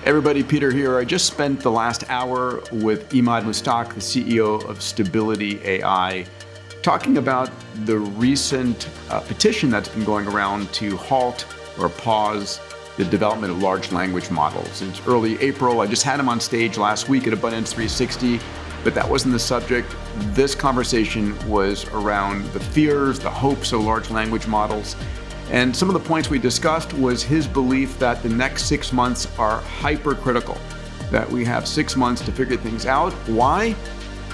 Everybody, Peter here. I just spent the last hour with Emad Mostaque, the CEO of Stability AI, talking about the recent petition that's been going around to halt or pause the development of large language models. It's early April. I just had him on stage last week at Abundance 360, but that wasn't the subject. This conversation was around the fears, the hopes of large language models. And some of the points we discussed was his belief that the next 6 months are hypercritical, that we have 6 months to figure things out. Why?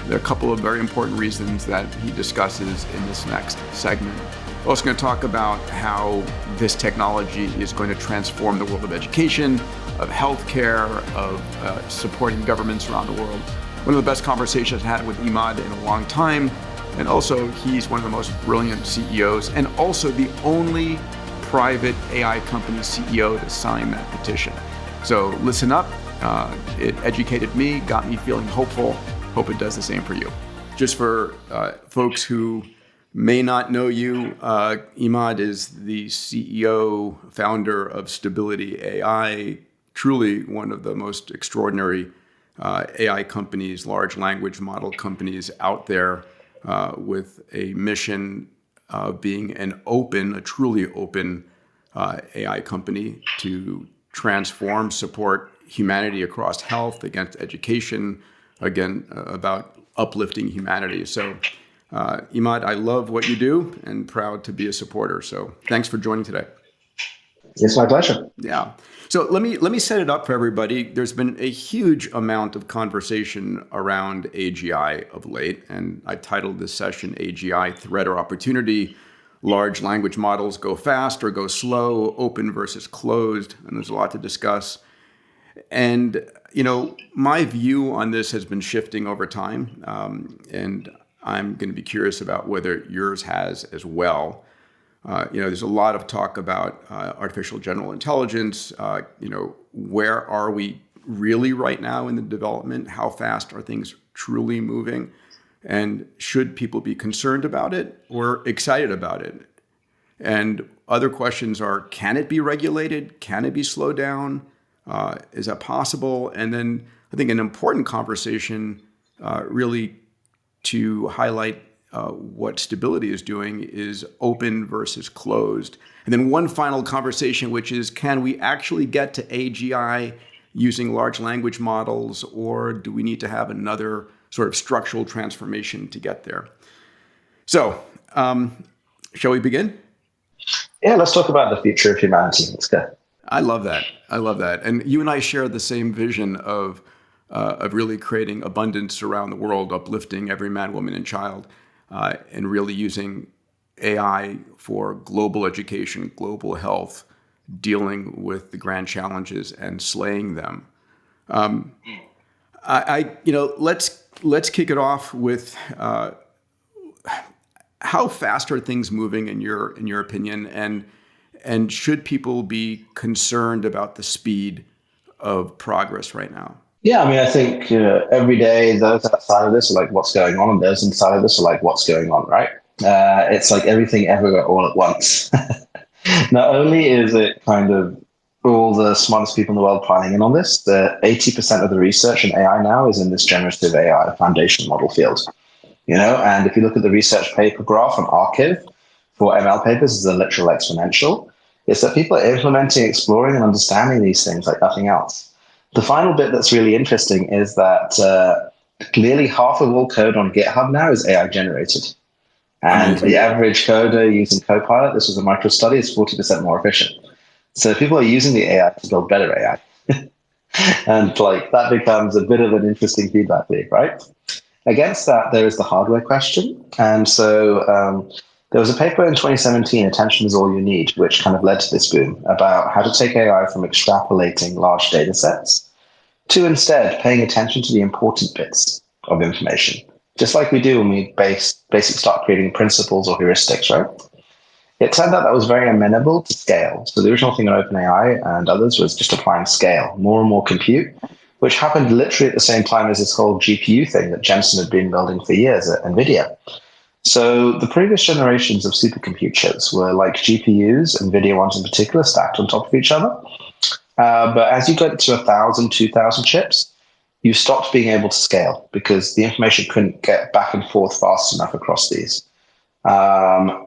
There are a couple of very important reasons that he discusses in this next segment. We're also going to talk about how this technology is going to transform the world of education, of healthcare, of supporting governments around the world. One of the best conversations I've had with Emad in a long time. And also, he's one of the most brilliant CEOs and also the only private AI company CEO to sign that petition. So listen up. It educated me, got me feeling hopeful. Hope it does the same for you. Just for folks who may not know you, Emad is the CEO, founder of Stability AI, truly one of the most extraordinary AI companies, large language model companies out there. With a mission of being a truly open AI company to transform, support humanity across health, against education, again, about uplifting humanity. So, Emad, I love what you do and proud to be a supporter. So thanks for joining today. It's my pleasure. Yeah. So let me set it up for everybody. There's been a huge amount of conversation around AGI of late, and I titled this session AGI Threat or Opportunity. Large language models go fast or go slow, open versus closed, and there's a lot to discuss. And, my view on this has been shifting over time, and I'm going to be curious about whether yours has as well. There's a lot of talk about artificial general intelligence. Where are we really right now in the development? How fast are things truly moving? And should people be concerned about it or excited about it? And other questions are, can it be regulated? Can it be slowed down? Is that possible? And then I think an important conversation really to highlight what Stability is doing is open versus closed. And then one final conversation, which is, can we actually get to AGI using large language models, or do we need to have another sort of structural transformation to get there? So, shall we begin? Yeah, let's talk about the future of humanity. Let's go. I love that. And you and I share the same vision of really creating abundance around the world, uplifting every man, woman, and child. And really using AI for global education, global health, dealing with the grand challenges and slaying them. Let's kick it off with how fast are things moving in your opinion, and should people be concerned about the speed of progress right now? Yeah, I think every day those outside of this are like, what's going on? And those inside of this are like, what's going on, right? It's like everything everywhere all at once. Not only is it kind of all the smartest people in the world piling in on this, the 80% of the research in AI now is in this generative AI foundation model field. And if you look at the research paper graph on Archive for ML papers, is a literal exponential. It's that people are implementing, exploring, and understanding these things like nothing else. The final bit that's really interesting is that clearly half of all code on GitHub now is AI generated. And the average coder using Copilot, this was a micro study, is 40% more efficient. So people are using the AI to build better AI. And that becomes a bit of an interesting feedback loop, right? Against that, there is the hardware question. And so there was a paper in 2017, Attention is All You Need, which kind of led to this boom about how to take AI from extrapolating large data sets to instead paying attention to the important bits of information, just like we do when we basically start creating principles or heuristics, right? It turned out that was very amenable to scale. So the original thing on OpenAI and others was just applying scale, more and more compute, which happened literally at the same time as this whole GPU thing that Jensen had been building for years at NVIDIA. So the previous generations of supercomputer chips were like GPUs, NVIDIA ones in particular, stacked on top of each other. But as you get to 1,000, 2,000 chips, you stopped being able to scale because the information couldn't get back and forth fast enough across these. Um,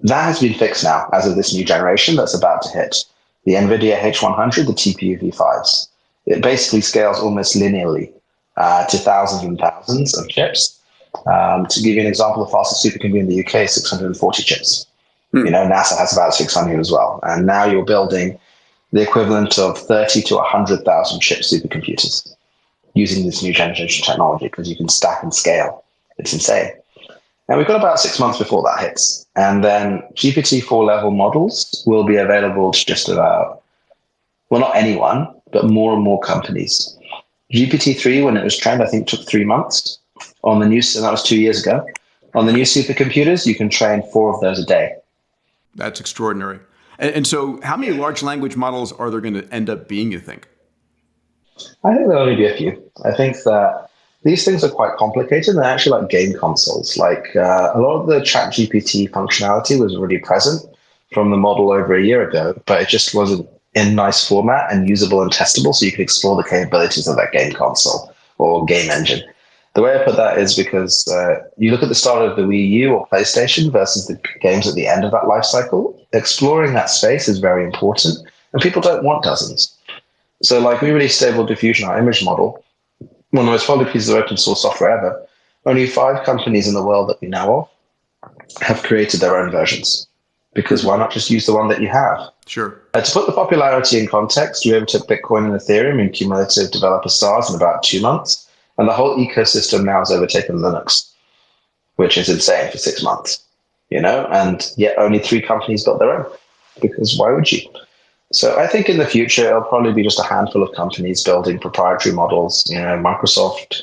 that has been fixed now as of this new generation that's about to hit. The NVIDIA H100, the TPU V5s. It basically scales almost linearly to thousands and thousands of chips. To give you an example, the fastest supercomputer in the UK is 640 chips. NASA has about 600 as well. And now you're building the equivalent of 30 to 100,000 chip supercomputers using this new generation technology because you can stack and scale. It's insane. Now, we've got about 6 months before that hits. And then GPT-4 level models will be available to just about, well, not anyone, but more and more companies. GPT-3, when it was trained, I think took 3 months. On the new, and that was 2 years ago. On the new supercomputers, you can train 4 of those a day. That's extraordinary. And so how many large language models are there going to end up being, you think? I think there'll only be a few. I think that these things are quite complicated. They're actually like game consoles. Like a lot of the chat GPT functionality was already present from the model over a year ago, but it just wasn't in nice format and usable and testable so you could explore the capabilities of that game console or game engine. The way I put that is because you look at the start of the Wii U or PlayStation versus the games at the end of that life cycle, exploring that space is very important, and people don't want dozens. So like we released Stable Diffusion, our image model, one of the most popular pieces of open source software ever. Only 5 companies in the world that we know of have created their own versions. Because why not just use the one that you have? Sure. To put the popularity in context, we overtook Bitcoin and Ethereum in cumulative developer stars in about 2 months. And the whole ecosystem now has overtaken Linux, which is insane for 6 months, and yet only 3 companies built their own. Because why would you? So I think in the future, it'll probably be just a handful of companies building proprietary models, Microsoft,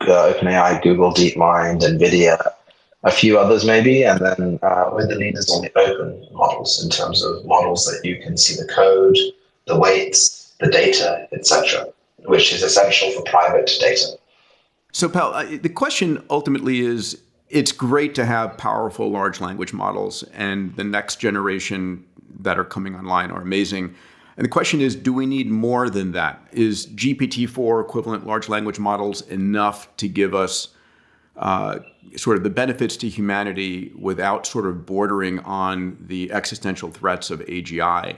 OpenAI, Google, DeepMind, NVIDIA, a few others maybe, and then we're the leaders on the open models in terms of models that you can see the code, the weights, the data, etc., which is essential for private data. So, Pal, the question ultimately is, it's great to have powerful large language models, and the next generation that are coming online are amazing. And the question is, do we need more than that? Is GPT-4 equivalent large language models enough to give us sort of the benefits to humanity without sort of bordering on the existential threats of AGI?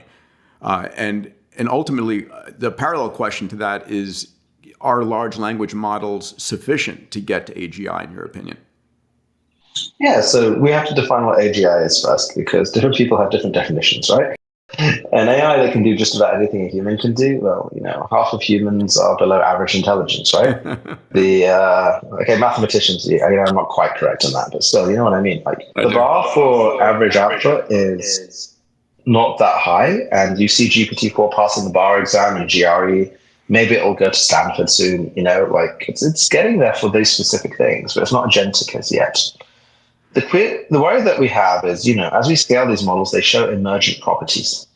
And ultimately, the parallel question to that is, are large language models sufficient to get to AGI, in your opinion? Yeah, so we have to define what AGI is first, because different people have different definitions, right? An AI that can do just about anything a human can do, well, half of humans are below average intelligence, right? Okay, mathematicians, I'm not quite correct on that, but still, you know what I mean? Like the bar for average output is not that high, and you see GPT-4 passing the bar exam and GRE. Maybe it'll go to Stanford soon, it's getting there for these specific things, but it's not agentic as yet. The worry that we have is, as we scale these models, they show emergent properties.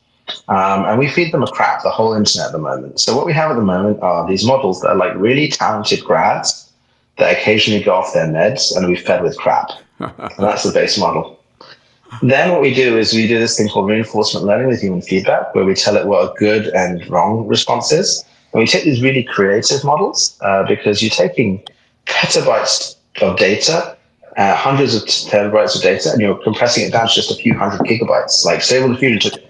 And we feed them a crap, the whole internet at the moment. So what we have at the moment are these models that are like really talented grads that occasionally go off their meds and we fed with crap. And that's the base model. Then what we do is we do this thing called reinforcement learning with human feedback, where we tell it what a good and wrong response is. And we take these really creative models because you're taking petabytes of data, hundreds of terabytes of data, and you're compressing it down to just a few hundred gigabytes. Like Stable Diffusion took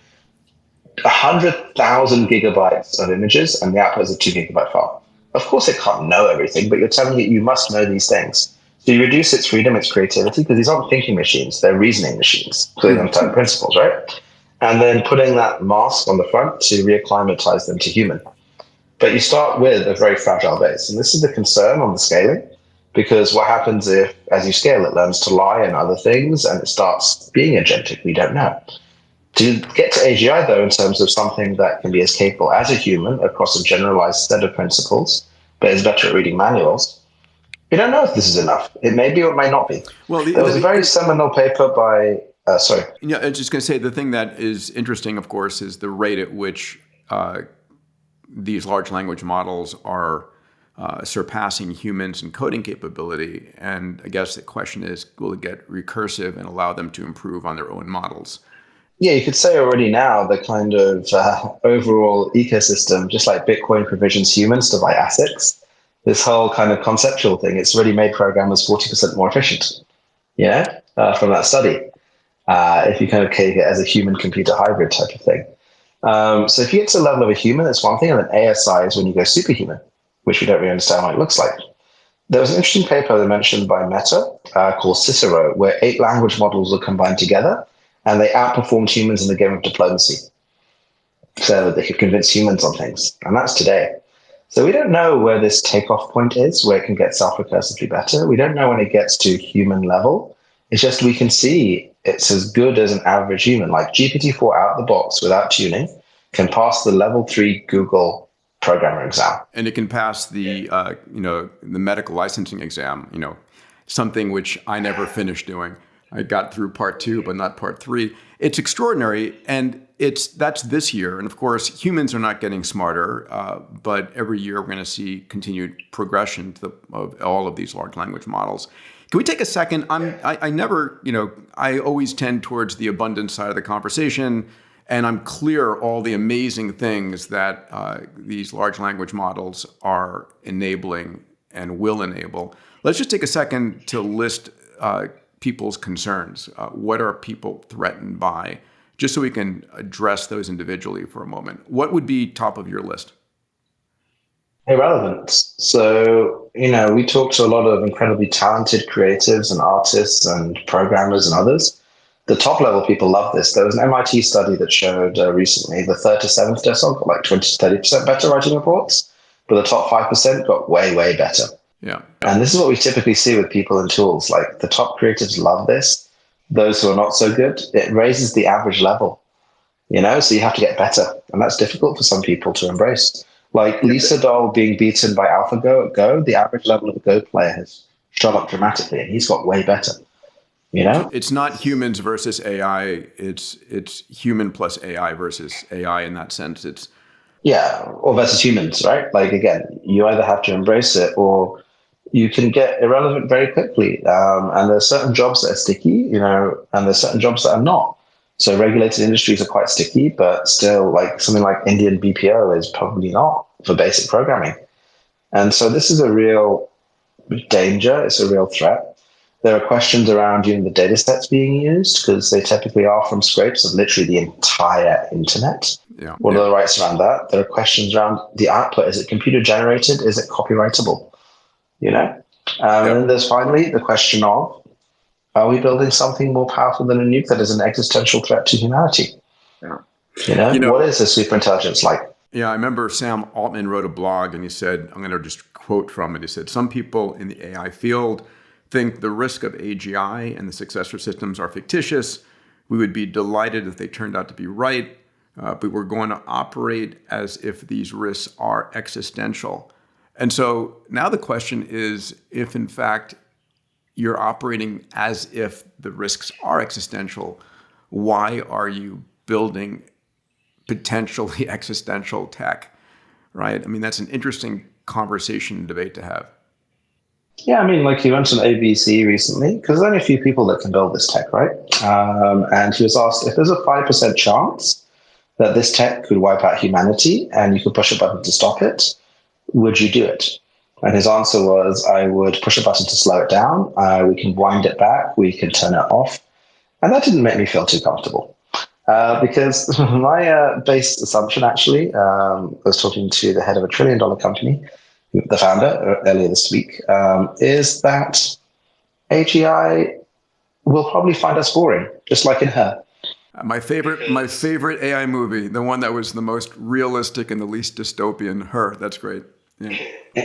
100,000 gigabytes of images, and the output is a 2 gigabyte file. Of course, it can't know everything, but you're telling it you must know these things. So you reduce its freedom, its creativity, because these aren't thinking machines, they're reasoning machines, putting them certain principles, right? And then putting that mask on the front to reacclimatize them to human. But you start with a very fragile base. And this is the concern on the scaling, because what happens if, as you scale, it learns to lie and other things, and it starts being agentic? We don't know. To get to AGI, though, in terms of something that can be as capable as a human across a generalized set of principles, but is better at reading manuals, we don't know if this is enough. It may be or it may not be. Well, there was a very seminal paper by, sorry. Yeah, I was just going to say, the thing that is interesting, of course, is the rate at which these large language models are surpassing humans in coding capability. And I guess the question is, will it get recursive and allow them to improve on their own models? Yeah, you could say already now the kind of overall ecosystem, just like Bitcoin provisions humans to buy assets, this whole kind of conceptual thing, it's already made programmers 40% more efficient, from that study. If you kind of take it as a human computer hybrid type of thing. So if you get to the level of a human, it's one thing, and then ASI is when you go superhuman, which we don't really understand what it looks like. There was an interesting paper that mentioned by Meta called Cicero, where 8 language models were combined together, and they outperformed humans in the game of diplomacy, so that they could convince humans on things. And that's today. So we don't know where this takeoff point is, where it can get self-recursively better. We don't know when it gets to human level. It's just we can see it's as good as an average human. Like GPT-4 out the box without tuning can pass the level 3 Google programmer exam. And it can pass the medical licensing exam, something which I never finished doing. I got through part 2, but not part 3. It's extraordinary, and that's this year. And of course, humans are not getting smarter, but every year we're going to see continued progression of all of these large language models. Can we take a second? I always tend towards the abundance side of the conversation, and I'm clear all the amazing things that these large language models are enabling and will enable. Let's just take a second to list people's concerns. What are people threatened by? Just so we can address those individually for a moment. What would be top of your list? Irrelevant. So, we talk to a lot of incredibly talented creatives and artists and programmers and others. The top level people love this. There was an MIT study that showed recently the 3rd to 7th decile got like 20 to 30% better writing reports, but the top 5% got way, way better. Yeah. And this is what we typically see with people and tools. Like the top creatives love this. Those who are not so good, it raises the average level, so you have to get better. And that's difficult for some people to embrace. Like Lisa Doll being beaten by AlphaGo at Go, the average level of a Go player has shot up dramatically, and he's got way better. It's not humans versus AI. It's human plus AI versus AI in that sense. Or versus humans, right? Like again, you either have to embrace it or you can get irrelevant very quickly. And there's certain jobs that are sticky, and there's certain jobs that are not. So regulated industries are quite sticky, but still, like something like Indian BPO is probably not for basic programming. And so this is a real danger. It's a real threat. There are questions around the data sets being used because they typically are from scrapes of literally the entire internet. Yeah. What are the rights around that? There are questions around the output. Is it computer generated? Is it copyrightable? And then there's finally the question of, are we building something more powerful than a nuke that is an existential threat to humanity? Yeah. What is a superintelligence like? Yeah, I remember Sam Altman wrote a blog and he said, I'm going to just quote from it. He said, some people in the AI field think the risk of AGI and the successor systems are fictitious. We would be delighted if they turned out to be right, but we're going to operate as if these risks are existential. And so now the question is, if in fact you're operating as if the risks are existential, why are you building potentially existential tech, right? I mean, that's an interesting conversation and debate to have. Yeah, I mean, like he went on ABC recently, because there's only a few people that can build this tech, right? And he was asked, if there's a 5% chance that this tech could wipe out humanity and you could push a button to stop it, would you do it? And his answer was, I would push a button to slow it down. We can wind it back. We can turn it off. And that didn't make me feel too comfortable. Because my base assumption, actually, I was talking to the head of a $1 trillion company, the founder, earlier this week, is that AGI will probably find us boring, just like in Her. My favorite AI movie, the one that was the most realistic and the least dystopian, Her. That's great. Yeah.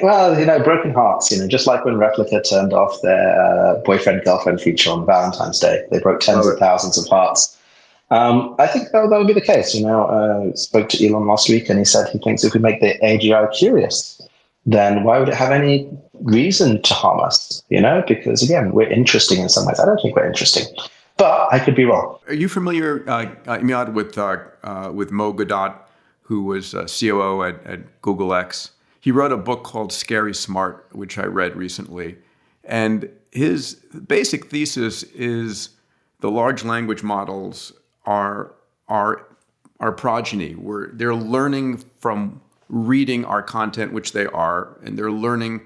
Well, broken hearts, just like when Replica turned off their boyfriend-girlfriend feature on Valentine's Day. They broke tens of thousands of hearts. I think that would be the case. Spoke to Elon last week and he said he thinks if we make the AGI curious, then why would it have any reason to harm us? Because again, we're interesting in some ways. I don't think we're interesting, but I could be wrong. Are you familiar, Emad, with Mo Godot, who was COO at Google X? He wrote a book called Scary Smart, which I read recently. And his basic thesis is the large language models are our progeny. They're learning from reading our content, which they are, and they're learning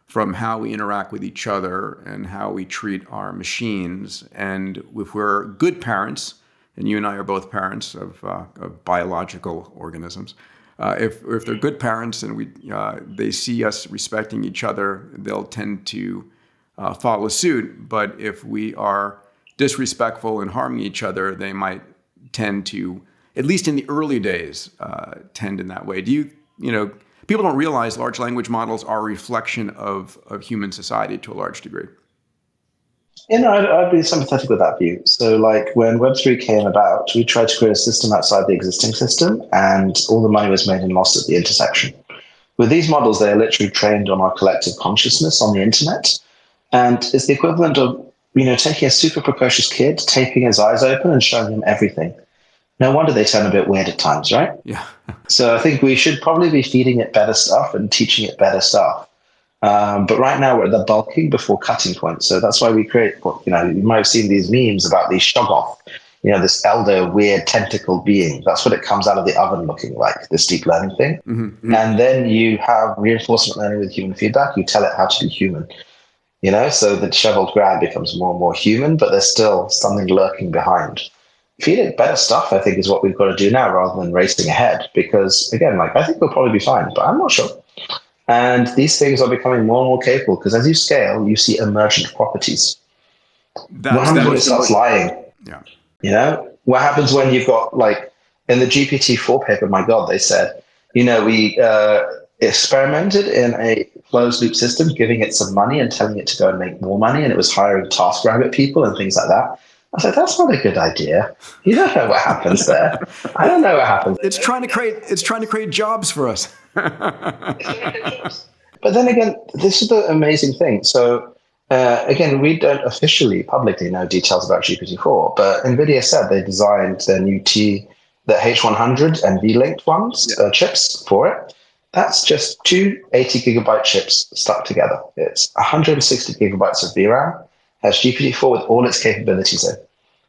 from how we interact with each other and how we treat our machines. And if we're good parents, and you and I are both parents of biological organisms, if they're good parents and they see us respecting each other, they'll tend to follow suit. But if we are disrespectful and harming each other, they might tend to, at least in the early days, tend in that way. People don't realize large language models are a reflection of human society to a large degree. I'd be sympathetic with that view. So like when Web3 came about, we tried to create a system outside the existing system, and all the money was made and lost at the intersection. With these models, they are literally trained on our collective consciousness on the internet. And it's the equivalent of, taking a super precocious kid, taping his eyes open and showing him everything. No wonder they turn a bit weird at times, right? Yeah. So I think we should probably be feeding it better stuff and teaching it better stuff. But right now we're at the bulking before cutting point. So that's why we create, you might have seen these memes about these Shoggoth, this elder weird tentacle being. That's what it comes out of the oven looking like, this deep learning thing. Mm-hmm. And then you have reinforcement learning with human feedback. You tell it how to be human, so the disheveled grad becomes more and more human, but there's still something lurking behind. Feed it better stuff, I think, is what we've got to do now rather than racing ahead. Because again, I think we'll probably be fine, but I'm not sure. And these things are becoming more and more capable because as you scale, you see emergent properties. What happens when it starts lying? Yeah. What happens when you've got, in the GPT-4 paper, my God, they said, we experimented in a closed loop system, giving it some money and telling it to go and make more money. And it was hiring TaskRabbit people and things like that. I was like, that's not a good idea. You don't know what happens there. I don't know what happens. It's trying to create jobs for us. But then again, this is the amazing thing. So again, we don't officially publicly know details about GPT-4, but NVIDIA said they designed their new the H100 and V-linked ones, chips for it. That's just two 80 gigabyte chips stuck together. It's 160 gigabytes of VRAM, has GPT-4 with all its capabilities in,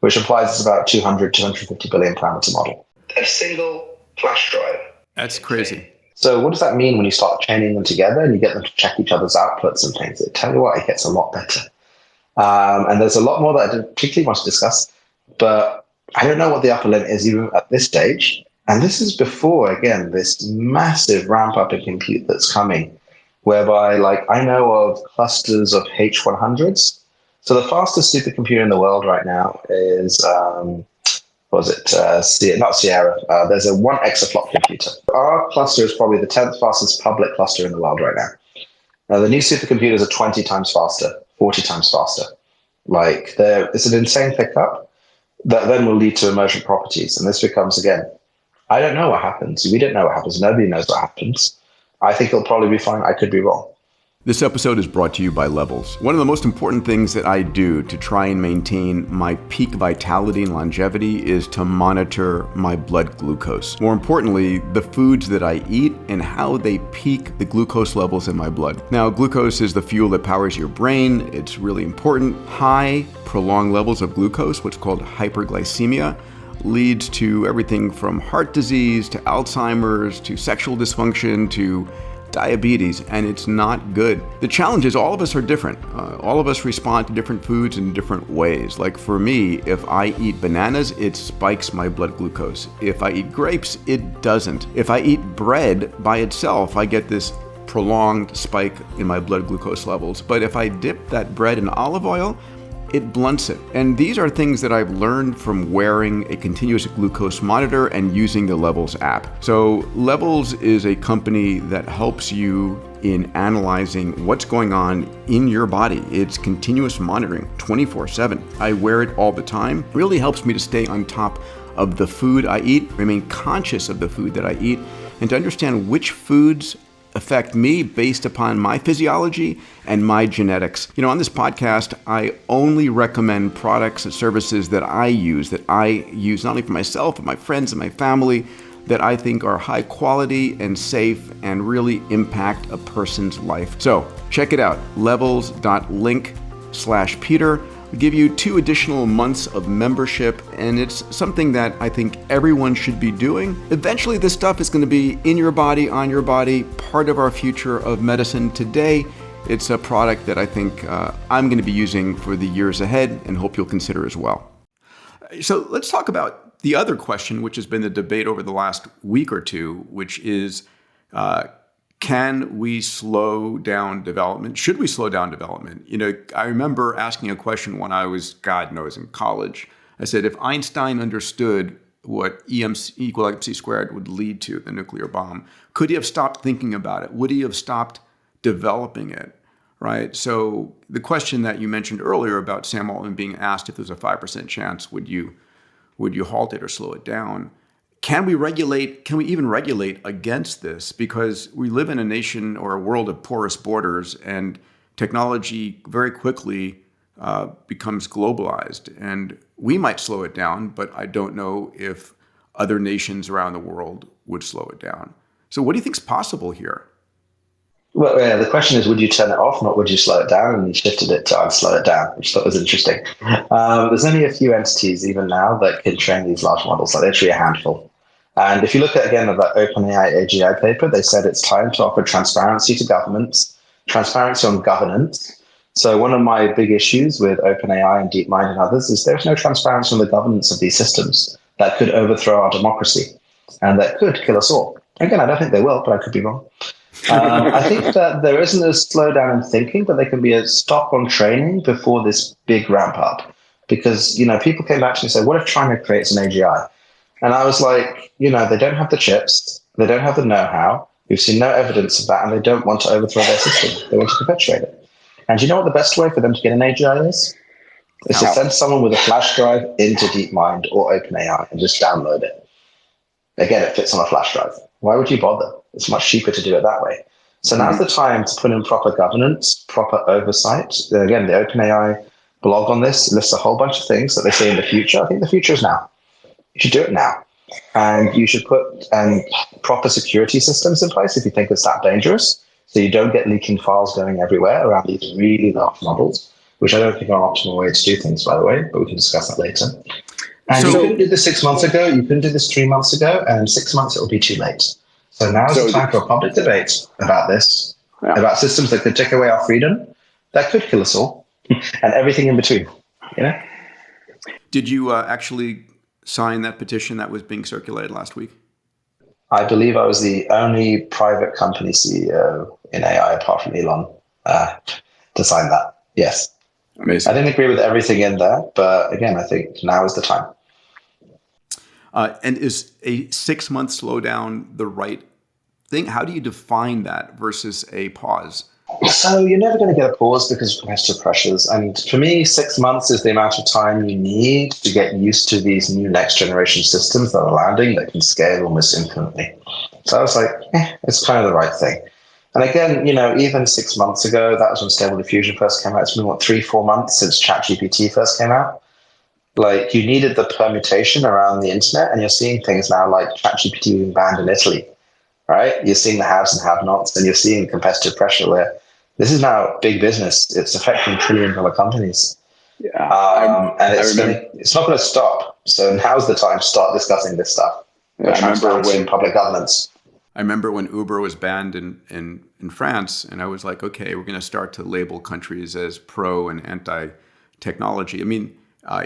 which implies it's about 250 billion parameter model. A single flash drive. That's crazy. So what does that mean when you start chaining them together and you get them to check each other's outputs and things? Tell you what, it gets a lot better. And there's a lot more that I didn't particularly want to discuss, but I don't know what the upper limit is even at this stage. And this is before, again, this massive ramp up in compute that's coming, whereby I know of clusters of H100s. So the fastest supercomputer in the world right now is, not Sierra. There's a 1 exaflop computer. Our cluster is probably the 10th fastest public cluster in the world right now. Now, the new supercomputers are 20 times faster, 40 times faster. It's an insane pickup that then will lead to emergent properties. And this becomes, again, I don't know what happens. We don't know what happens. Nobody knows what happens. I think it'll probably be fine. I could be wrong. This episode is brought to you by Levels. One of the most important things that I do to try and maintain my peak vitality and longevity is to monitor my blood glucose. More importantly, the foods that I eat and how they peak the glucose levels in my blood. Now, glucose is the fuel that powers your brain. It's really important. High, prolonged levels of glucose, what's called hyperglycemia, leads to everything from heart disease to Alzheimer's to sexual dysfunction to diabetes, and it's not good. The challenge is all of us are different. All of us respond to different foods in different ways. Like for me, if I eat bananas, it spikes my blood glucose. If I eat grapes, it doesn't. If I eat bread by itself, I get this prolonged spike in my blood glucose levels. But if I dip that bread in olive oil, it blunts it. And these are things that I've learned from wearing a continuous glucose monitor and using the Levels app. So Levels is a company that helps you in analyzing what's going on in your body. It's continuous monitoring 24/7. I wear it all the time. It really helps me to stay on top of the food I eat, remain conscious of the food that I eat, and to understand which foods affect me based upon my physiology and my genetics. On this podcast, I only recommend products and services that I use not only for myself, but my friends and my family, that I think are high quality and safe and really impact a person's life. So check it out, levels.link/Peter. We give you 2 additional months of membership, and it's something that I think everyone should be doing. Eventually, this stuff is going to be in your body, on your body, part of our future of medicine. Today, it's a product that I think I'm going to be using for the years ahead and hope you'll consider as well. So let's talk about the other question, which has been the debate over the last week or two, which is, can we slow down development? Should we slow down development? I remember asking a question when I was, God knows, in college. I said, if Einstein understood what EMC equal MC squared would lead to, the nuclear bomb, could he have stopped thinking about it? Would he have stopped developing it? Right? So the question that you mentioned earlier about Sam Altman being asked if there's a 5% chance, would you halt it or slow it down? Can we even regulate against this? Because we live in a nation or a world of porous borders, and technology very quickly becomes globalized. And we might slow it down, but I don't know if other nations around the world would slow it down. So what do you think is possible here? Well, yeah, the question is, would you turn it off, not would you slow it down? And you shifted it to slow it down, which I thought was interesting. There's only a few entities even now that can train these large models, like literally a handful. And if you look at, again, at that OpenAI AGI paper, they said it's time to offer transparency to governments, transparency on governance. So one of my big issues with OpenAI and DeepMind and others is there's no transparency on the governance of these systems that could overthrow our democracy and that could kill us all. Again, I don't think they will, but I could be wrong. I think that there isn't a slowdown in thinking, but there can be a stop on training before this big ramp up. Because, people came back to me and said, what if China creates an AGI? And I was like, they don't have the chips, they don't have the know-how, we've seen no evidence of that, and they don't want to overthrow their system. They want to perpetuate it. And do you know what the best way for them to get an AGI is? It's to send someone with a flash drive into DeepMind or OpenAI and just download it. Again, it fits on a flash drive. Why would you bother? It's much cheaper to do it that way. So now's the time to put in proper governance, proper oversight. Again, the OpenAI blog on this lists a whole bunch of things that they say in the future. I think the future is now. You should do it now. And you should put proper security systems in place if you think it's that dangerous, so you don't get leaking files going everywhere around these really large models, which I don't think are an optimal way to do things, by the way, but we can discuss that later. And you couldn't do this 6 months ago, you couldn't do this 3 months ago, and 6 months it will be too late. So now is the time for a public debate about this, about systems that could take away our freedom, that could kill us all, and everything in between. Did you actually sign that petition that was being circulated last week? I believe I was the only private company CEO in AI, apart from Elon, to sign that. Yes. Amazing. I didn't agree with everything in there, but again, I think now is the time. And is a 6-month slowdown the right thing? How do you define that versus a pause? So you're never going to get a pause because of competitive pressures. And for me, 6 months is the amount of time you need to get used to these new next generation systems that are landing that can scale almost infinitely. So I was like, it's kind of the right thing. And again, even 6 months ago, that was when Stable Diffusion first came out. It's been 3-4 months since ChatGPT first came out. Like, you needed the permutation around the internet, and you're seeing things now like ChatGPT being banned in Italy, right? You're seeing the haves and have-nots, and you're seeing competitive pressure where this is now big business. It's affecting trillion-dollar companies. Yeah, and it's not going to stop. So now's the time to start discussing this stuff. Transparency and public governance. I remember when Uber was banned in France, and I was like, okay, we're going to start to label countries as pro and anti-technology. I mean,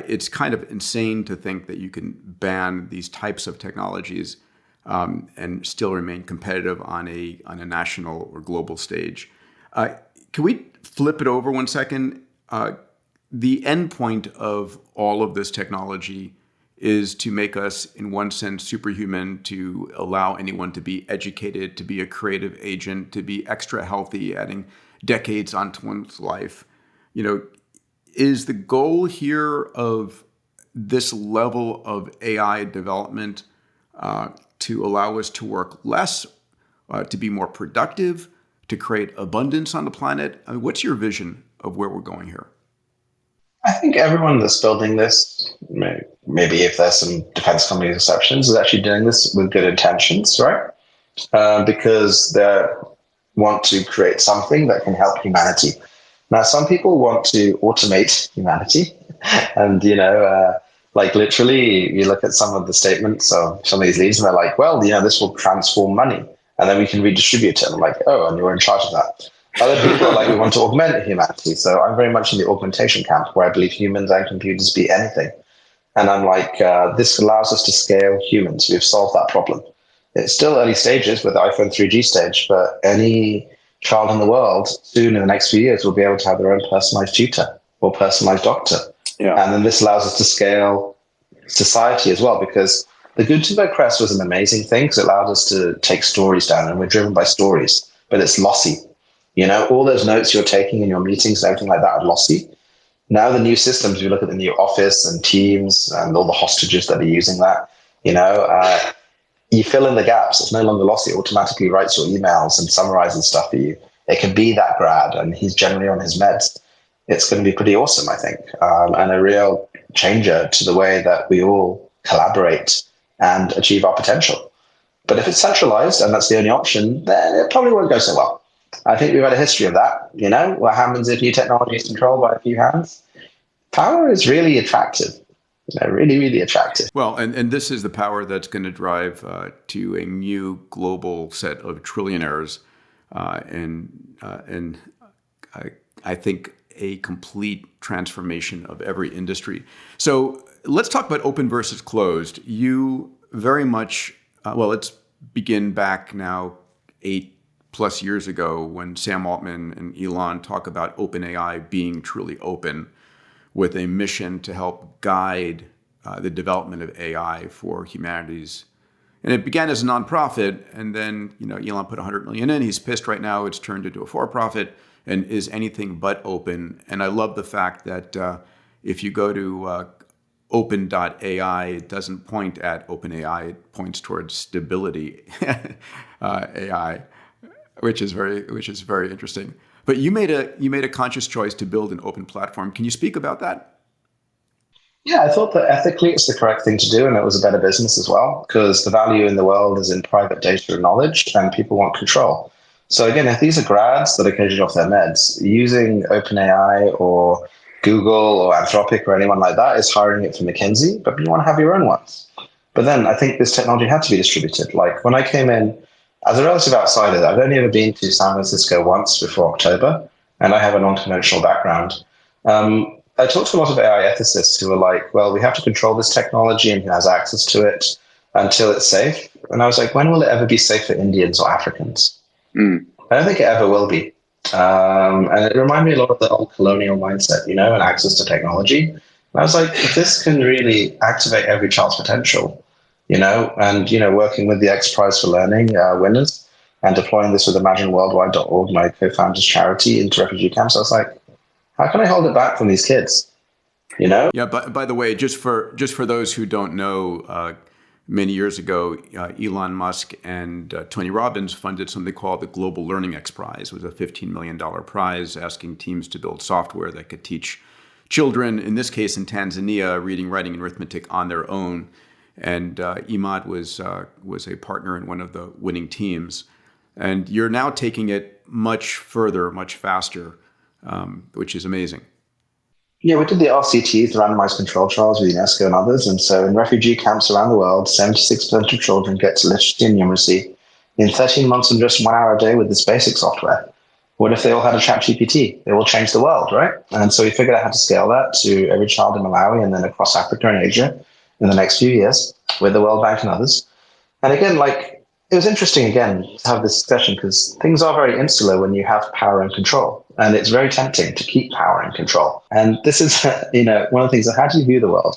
it's kind of insane to think that you can ban these types of technologies and still remain competitive on a national or global stage. Can we flip it over 1 second? The end point of all of this technology is to make us, in one sense, superhuman, to allow anyone to be educated, to be a creative agent, to be extra healthy, adding decades onto one's life. Is the goal here of this level of AI development to allow us to work less, to be more productive, to create abundance on the planet? I mean, what's your vision of where we're going here? I think everyone that's building this, maybe if there's some defense company exceptions, is actually doing this with good intentions, right? Because they want to create something that can help humanity. Now, some people want to automate humanity, And, like literally, you look at some of the statements of some of these leads, and they're like, well, this will transform money, and then we can redistribute it. And I'm like, oh, and you're in charge of that. Other people are like, we want to augment humanity. So I'm very much in the augmentation camp, where I believe humans and computers be anything. And I'm like, this allows us to scale humans. We've solved that problem. It's still early stages with the iPhone 3G stage, but any child in the world soon in the next few years will be able to have their own personalized tutor or personalized doctor. Yeah. And then this allows us to scale society as well, because the Gutenberg press was an amazing thing because it allowed us to take stories down, and we're driven by stories, but it's lossy. All those notes you're taking in your meetings and everything like that are lossy. Now the new systems, you look at the new Office and Teams and all the hostages that are using that, you fill in the gaps. It's no longer lossy. It automatically writes your emails and summarizes stuff for you. It can be that grad, and he's generally on his meds. It's going to be pretty awesome, I think, and a real changer to the way that we all collaborate and achieve our potential. But if it's centralized and that's the only option, then it probably won't go so well. I think we've had a history of that. What happens if new technology is controlled by a few hands? Power is really attractive. Really, really attractive. Well, and this is the power that's going to drive to a new global set of trillionaires, and I think a complete transformation of every industry. So let's talk about open versus closed. You very much, let's begin back now 8+ years ago when Sam Altman and Elon talk about OpenAI being truly open, with a mission to help guide the development of AI for humanities. And it began as a nonprofit, and then Elon put $100 million in. He's pissed right now. It's turned into a for-profit and is anything but open. And I love the fact that if you go to open.ai, it doesn't point at OpenAI. It points towards Stability AI, which is very interesting. But you made a conscious choice to build an open platform. Can you speak about that? Yeah, I thought that ethically it's the correct thing to do, and it was a better business as well, because the value in the world is in private data and knowledge, and people want control. So again, if these are grads that are occasionally off their meds, using OpenAI or Google or Anthropic or anyone like that is hiring it from McKinsey, but you want to have your own ones. But then I think this technology had to be distributed. Like when I came in, as a relative outsider, I've only ever been to San Francisco once before October, and I have a non-conventional background. I talked to a lot of AI ethicists who were like, well, we have to control this technology and who has access to it until it's safe. And I was like, when will it ever be safe for Indians or Africans? I don't think it ever will be. And it reminded me a lot of the old colonial mindset, and access to technology. And I was like, if this can really activate every child's potential, and, working with the X Prize for Learning winners and deploying this with imagineworldwide.org, my co-founder's charity, into refugee camps, I was like, how can I hold it back from these kids? Yeah. By the way, just for those who don't know, many years ago, Elon Musk and Tony Robbins funded something called the Global Learning X Prize. It was a $15 million prize asking teams to build software that could teach children, in this case in Tanzania, reading, writing, and arithmetic on their own. And Emad was a partner in one of the winning teams. And you're now taking it much further, much faster, which is amazing. Yeah, we did the RCTs, the randomized control trials with UNESCO and others. And so in refugee camps around the world, 76% of children get to literacy and numeracy in 13 months and just 1 hour a day with this basic software. What if they all had a chat GPT? It will change the world, right? And so we figured out how to scale that to every child in Malawi and then across Africa and Asia in the next few years with the World Bank and others. And again, it was interesting, again, to have this discussion because things are very insular when you have power and control. And it's very tempting to keep power and control. And this is, one of the things, how do you view the world?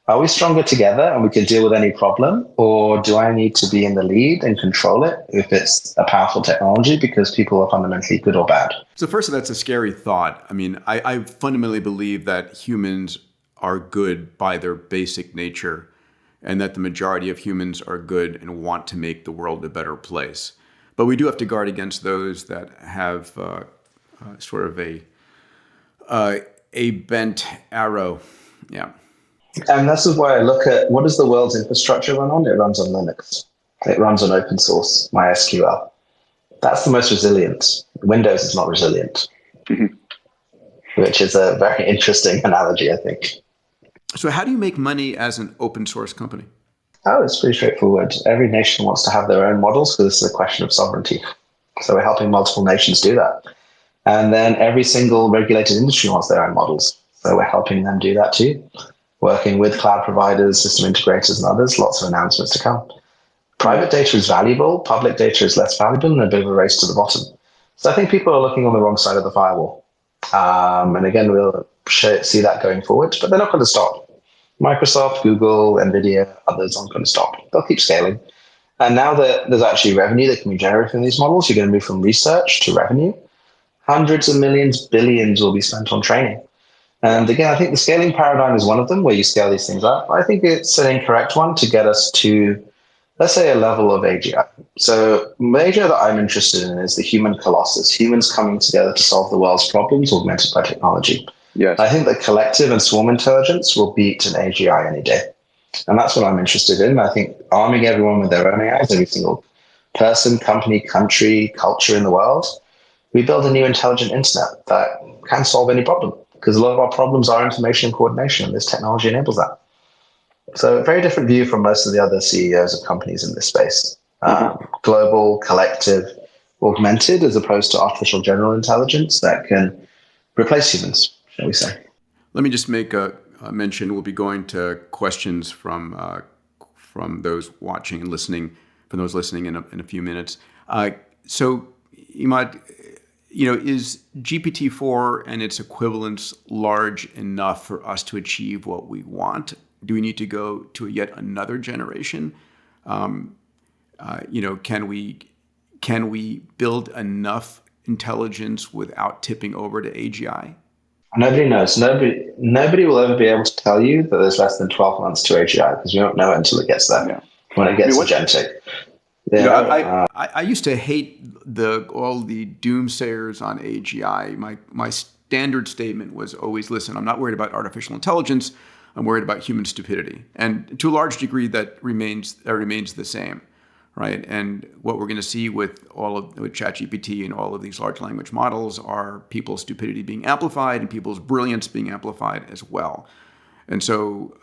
Are we stronger together and we can deal with any problem? Or do I need to be in the lead and control it if it's a powerful technology because people are fundamentally good or bad? So first, that's a scary thought. I mean, I fundamentally believe that humans are good by their basic nature, and that the majority of humans are good and want to make the world a better place. But we do have to guard against those that have sort of a bent arrow. Yeah. And this is why I look at what does the world's infrastructure run on? It runs on Linux. It runs on open source, MySQL. That's the most resilient. Windows is not resilient. Mm-hmm. which is a very interesting analogy, I think. So how do you make money as an open source company? Oh, it's pretty straightforward. Every nation wants to have their own models because this is a question of sovereignty. So we're helping multiple nations do that. And then every single regulated industry wants their own models. So we're helping them do that too. Working with cloud providers, system integrators, and others, lots of announcements to come. Private data is valuable, public data is less valuable, and a bit of a race to the bottom. So I think people are looking on the wrong side of the firewall. And again, we'll see that going forward, but they're not going to stop. Microsoft, Google, NVIDIA, others aren't going to stop. They'll keep scaling. And now that there's actually revenue that can be generated from these models, you're going to move from research to revenue. Hundreds of millions, billions will be spent on training. And again, I think the scaling paradigm is one of them where you scale these things up. I think it's an incorrect one to get us to, let's say, a level of AGI. So the AGI that I'm interested in is the human colossus, humans coming together to solve the world's problems augmented by technology. Yes. I think that collective and swarm intelligence will beat an AGI any day. And that's what I'm interested in. I think arming everyone with their own AIs, every single person, company, country, culture in the world, we build a new intelligent internet that can solve any problem. Because a lot of our problems are information and coordination, and this technology enables that. So a very different view from most of the other CEOs of companies in this space. Global, collective, augmented, as opposed to artificial general intelligence that can replace humans, shall we say. Let me just make a mention. We'll be going to questions from those watching and listening, from those listening in a few minutes. So, Emad, is GPT-4 and its equivalents large enough for us to achieve what we want? Do we need to go to yet another generation? Can we build enough intelligence without tipping over to AGI? Nobody knows. Nobody will ever be able to tell you that there's less than 12 months to AGI because we don't know it until it gets there. Yeah. When it gets to agentic. I used to hate all the doomsayers on AGI. My standard statement was always, listen, I'm not worried about artificial intelligence. I'm worried about human stupidity. And to a large degree, that remains the same, right? And what we're going to see with ChatGPT and all of these large language models are people's stupidity being amplified and people's brilliance being amplified as well. And so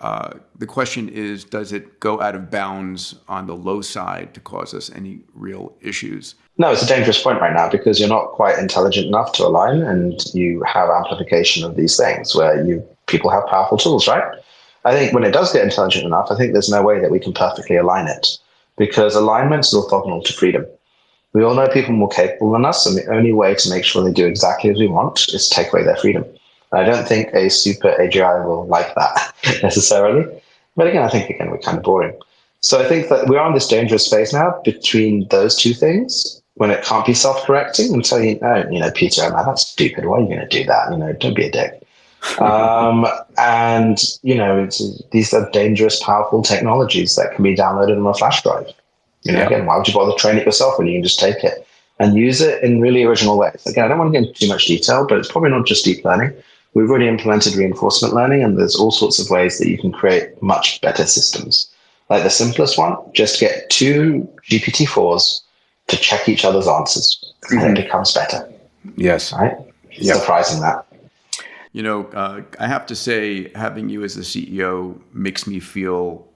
the question is, does it go out of bounds on the low side to cause us any real issues? No, it's a dangerous point right now because you're not quite intelligent enough to align, and you have amplification of these things where people have powerful tools, right? I think when it does get intelligent enough, I think there's no way that we can perfectly align it because alignment is orthogonal to freedom. We all know people more capable than us, and the only way to make sure they do exactly as we want is to take away their freedom. I don't think a super AGI will like that necessarily. But again, I think, we're kind of boring. So I think that we're on this dangerous phase now between those two things when it can't be self-correcting and tell you, no, Peter, Emad, that's stupid. Why are you going to do that? Don't be a dick. And, these are dangerous, powerful technologies that can be downloaded on a flash drive. Again, why would you bother train it yourself when you can just take it and use it in really original ways? Again, I don't want to get into too much detail, but it's probably not just deep learning. We've already implemented reinforcement learning, and there's all sorts of ways that you can create much better systems. Like the simplest one, just get two GPT-4s to check each other's answers, and it becomes better. Yes. Right? Yep. Surprising that. I have to say, having you as the CEO makes me feel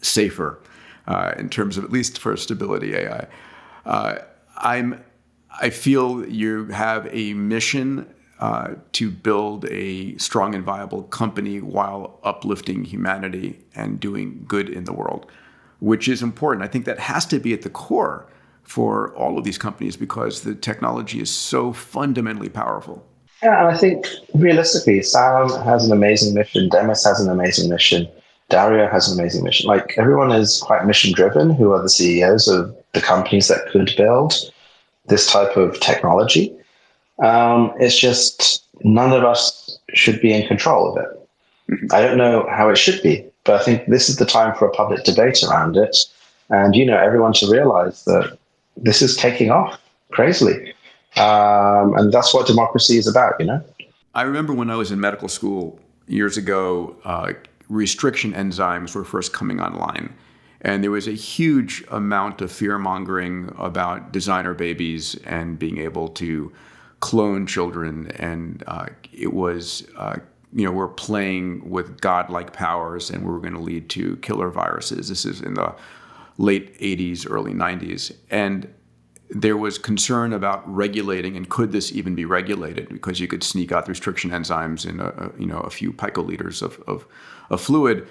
safer in terms of, at least for Stability AI. I feel you have a mission to build a strong and viable company while uplifting humanity and doing good in the world, which is important. I think that has to be at the core for all of these companies because the technology is so fundamentally powerful. Yeah, and I think realistically, Sam has an amazing mission. Demis has an amazing mission. Dario has an amazing mission. Like everyone is quite mission driven who are the CEOs of the companies that could build this type of technology. It's just none of us should be in control of it. I don't know how it should be, but I think this is the time for a public debate around it. And, everyone to realize that this is taking off crazily. And that's what democracy is about, I remember when I was in medical school years ago, restriction enzymes were first coming online. And there was a huge amount of fear mongering about designer babies and being able to clone children, and it was, we're playing with godlike powers, and we were going to lead to killer viruses. This is in the late 80s, early 90s. And there was concern about regulating, and could this even be regulated? Because you could sneak out the restriction enzymes in a few picoliters of fluid.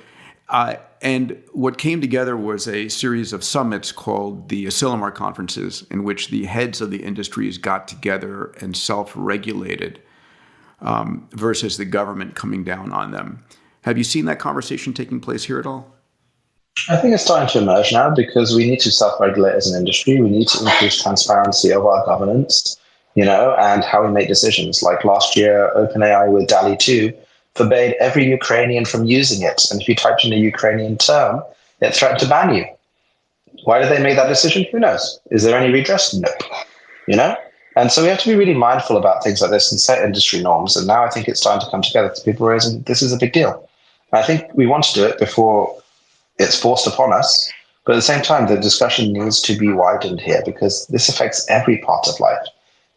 And what came together was a series of summits called the Asilomar conferences, in which the heads of the industries got together and self-regulated versus the government coming down on them. Have you seen that conversation taking place here at all? I think it's starting to emerge now because we need to self-regulate as an industry. We need to increase transparency of our governance, and how we make decisions. Like last year, OpenAI with DALL-E 2 forbade every Ukrainian from using it. And if you typed in a Ukrainian term, it threatened to ban you. Why did they make that decision? Who knows? Is there any redress? No. And so we have to be really mindful about things like this and set industry norms. And now I think it's starting to come together because people are raising this is a big deal. I think we want to do it before it's forced upon us. But at the same time, the discussion needs to be widened here because this affects every part of life.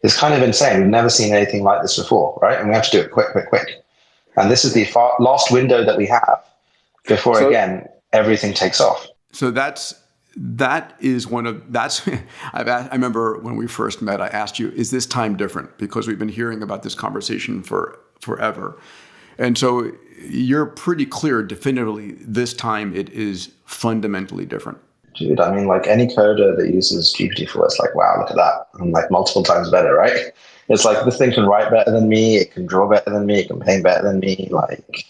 It's kind of insane. We've never seen anything like this before, right? And we have to do it quick. And this is the last window that we have before, again, everything takes off. So that is one of that's. I remember when we first met, I asked you, "Is this time different?" Because we've been hearing about this conversation for forever, and so you're pretty clear, definitively, this time it is fundamentally different. Dude, I mean, like any coder that uses GPT-4, it's like, wow, look at that, and like multiple times better, right? It's like this thing can write better than me, it can draw better than me, it can paint better than me. Like,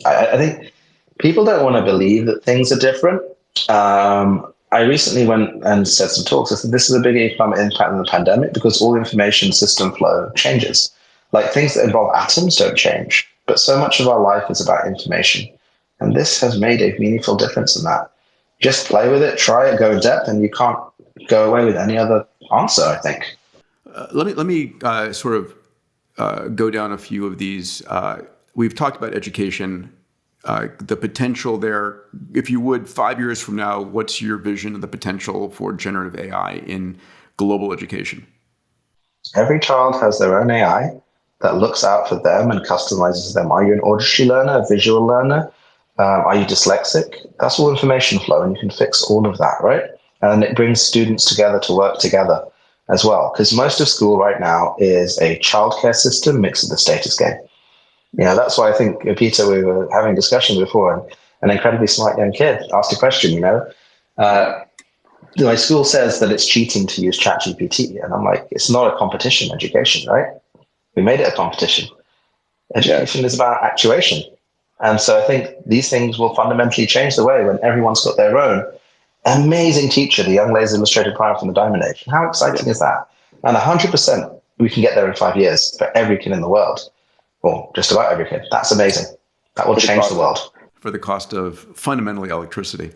I think people don't want to believe that things are different. I recently went and said some talks. I said, this is a big economic impact in the pandemic because all information system flow changes. Like things that involve atoms don't change, but so much of our life is about information. And this has made a meaningful difference in that. Just play with it, try it, go in depth, and you can't go away with any other answer, I think. Let me sort of go down a few of these. We've talked about education, the potential there. If you would, 5 years from now, what's your vision of the potential for generative AI in global education? Every child has their own AI that looks out for them and customizes them. Are you an auditory learner, a visual learner? Are you dyslexic? That's all information flow, and you can fix all of that, right? And it brings students together to work together as well. Because most of school right now is a childcare system mixed with a status game. That's why I think, Peter, we were having a discussion before, and an incredibly smart young kid asked a question, my school says that it's cheating to use ChatGPT. And I'm like, it's not a competition education, right? We made it a competition. Education is about actuation. And so I think these things will fundamentally change the way when everyone's got their own amazing teacher, the young laser illustrated primer from the Diamond Age. How exciting is that? And 100% we can get there in 5 years for every kid in the world, or just about every kid. That's amazing. That will change the world. For the cost of fundamentally electricity,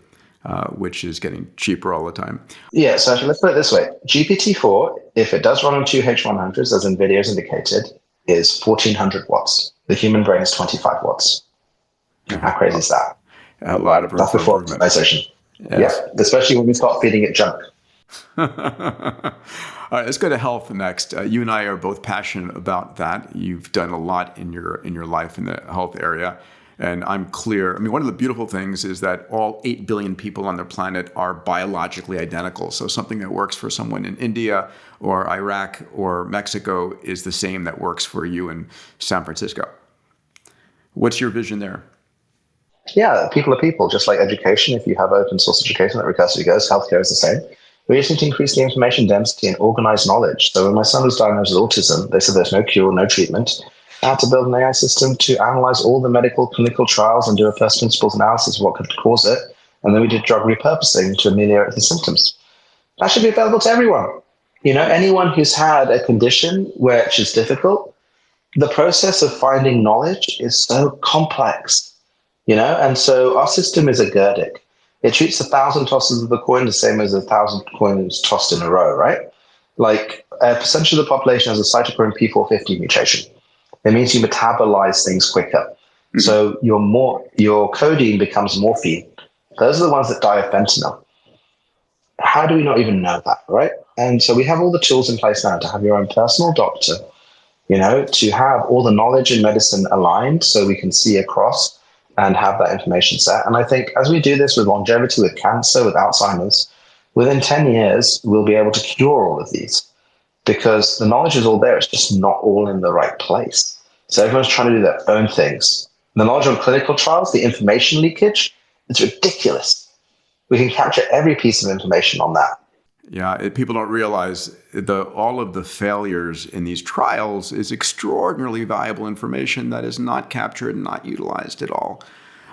which is getting cheaper all the time. Yeah, so let's put it this way. GPT-4, if it does run on two H100s, as NVIDIA has indicated, is 1400 watts. The human brain is 25 watts. How crazy is that? A lot of room That's for before improvement. optimization. Yes. Yeah, especially when we start feeding it junk. All right, let's go to health next. You and I are both passionate about that. You've done a lot in your life in the health area, and I'm clear. I mean, one of the beautiful things is that all 8 billion people on the planet are biologically identical. So something that works for someone in India or Iraq or Mexico is the same that works for you in San Francisco. What's your vision there? Yeah, people are people, just like education. If you have open source education that recursively goes, healthcare is the same. We just need to increase the information density and organize knowledge. So when my son was diagnosed with autism, they said there's no cure, no treatment. I had to build an AI system to analyze all the medical clinical trials and do a first principles analysis of what could cause it. And then we did drug repurposing to ameliorate the symptoms. That should be available to everyone. Anyone who's had a condition which is difficult, the process of finding knowledge is so complex. And so our system is a Gerdic. It treats 1,000 tosses of the coin the same as 1,000 coins tossed in a row, right? Like a percentage of the population has a cytochrome P450 mutation. It means you metabolize things quicker. Mm-hmm. So your codeine becomes morphine. Those are the ones that die of fentanyl. How do we not even know that, right? And so we have all the tools in place now to have your own personal doctor, to have all the knowledge in medicine aligned so we can see across and have that information set. And I think as we do this with longevity, with cancer, with Alzheimer's, within 10 years, we'll be able to cure all of these because the knowledge is all there. It's just not all in the right place. So everyone's trying to do their own things. The knowledge on clinical trials, the information leakage, it's ridiculous. We can capture every piece of information on that. Yeah, people don't realize all of the failures in these trials is extraordinarily valuable information that is not captured and not utilized at all.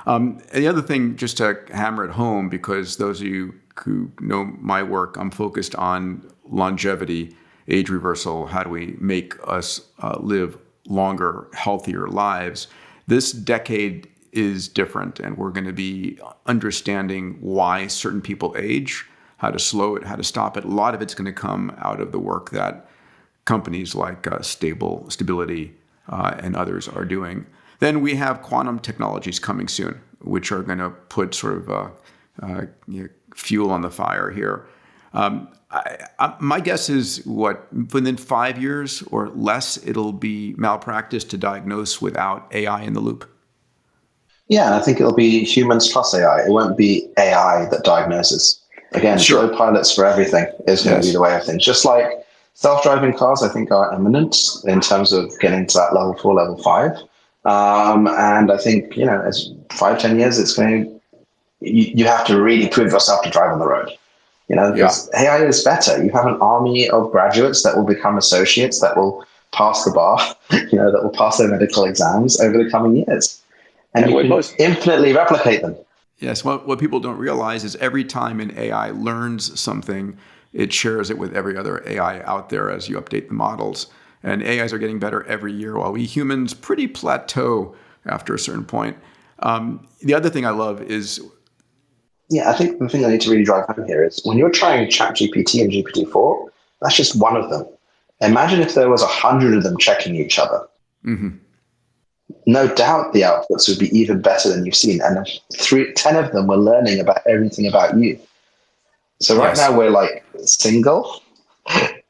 And the other thing, just to hammer it home, because those of you who know my work, I'm focused on longevity, age reversal. How do we make us live longer, healthier lives? This decade is different, and we're going to be understanding why certain people age, how to slow it, how to stop it. A lot of it's going to come out of the work that companies like Stability and others are doing. Then we have quantum technologies coming soon, which are going to put sort of fuel on the fire here. My guess is within 5 years or less, it'll be malpractice to diagnose without AI in the loop. Yeah, I think it'll be humans plus AI. It won't be AI that diagnoses. Again, Sure. pilots for everything is going to be the way of things. Just like self-driving cars, I think, are imminent in terms of getting to that level 4, level 5. And I think, as 5-10 years, it's going you have to really prove yourself to drive on the road. Because AI is better. You have an army of graduates that will become associates, that will pass the bar, that will pass their medical exams over the coming years. And you can infinitely replicate them. Yes, what people don't realize is every time an AI learns something, it shares it with every other AI out there as you update the models. And AIs are getting better every year, while we humans pretty plateau after a certain point. The other thing I love is... Yeah, I think the thing I need to really drive home here is when you're trying ChatGPT and GPT-4, that's just one of them. Imagine if there was 100 of them checking each other. Mm-hmm. No doubt the outputs would be even better than you've seen. And 10 of them were learning about everything about you. So right now we're like single.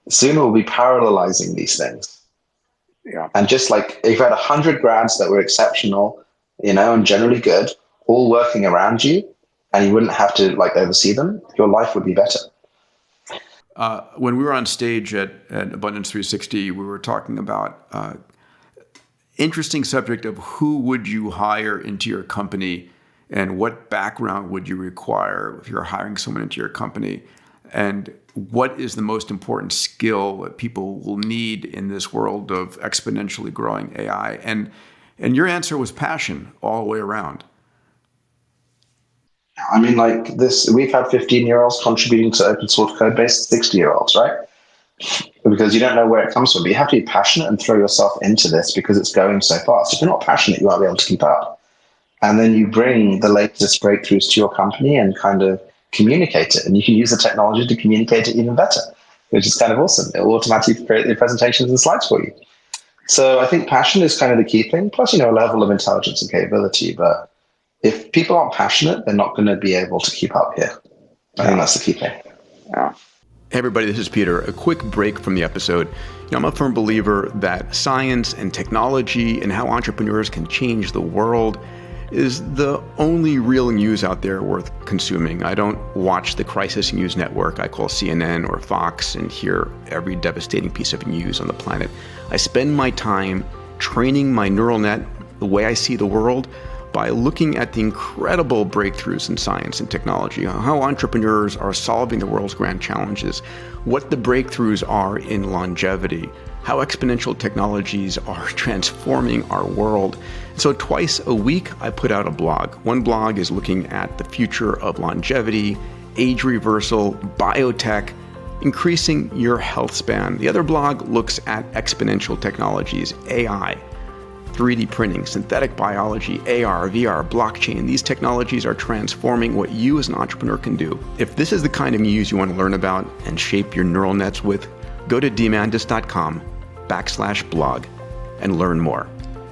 Soon we'll be parallelizing these things. Yeah. And just like if you had 100 grads that were exceptional, and generally good, all working around you, and you wouldn't have to oversee them, your life would be better. When we were on stage at Abundance 360, we were talking about interesting subject of who would you hire into your company and what background would you require if you're hiring someone into your company, and what is the most important skill that people will need in this world of exponentially growing AI. And your answer was passion all the way around. I mean, we've had 15-year-olds contributing to open source code base, 60-year-olds, right? Because you don't know where it comes from. But you have to be passionate and throw yourself into this because it's going so fast. If you're not passionate, you won't be able to keep up. And then you bring the latest breakthroughs to your company and kind of communicate it. And you can use the technology to communicate it even better, which is kind of awesome. It will automatically create the presentations and slides for you. So I think passion is kind of the key thing, plus, a level of intelligence and capability. But if people aren't passionate, they're not going to be able to keep up here. I think that's the key thing. Yeah. Hey everybody, this is Peter. A quick break from the episode. I'm a firm believer that science and technology and how entrepreneurs can change the world is the only real news out there worth consuming. I don't watch the crisis news network I call CNN or Fox and hear every devastating piece of news on the planet. I spend my time training my neural net the way I see the world by looking at the incredible breakthroughs in science and technology, how entrepreneurs are solving the world's grand challenges, what the breakthroughs are in longevity, how exponential technologies are transforming our world. So twice a week, I put out a blog. One blog is looking at the future of longevity, age reversal, biotech, increasing your health span. The other blog looks at exponential technologies, AI, 3D printing, synthetic biology, AR, VR, blockchain. These technologies are transforming what you as an entrepreneur can do. If this is the kind of news you want to learn about and shape your neural nets with, go to Diamandis.com/blog and learn more.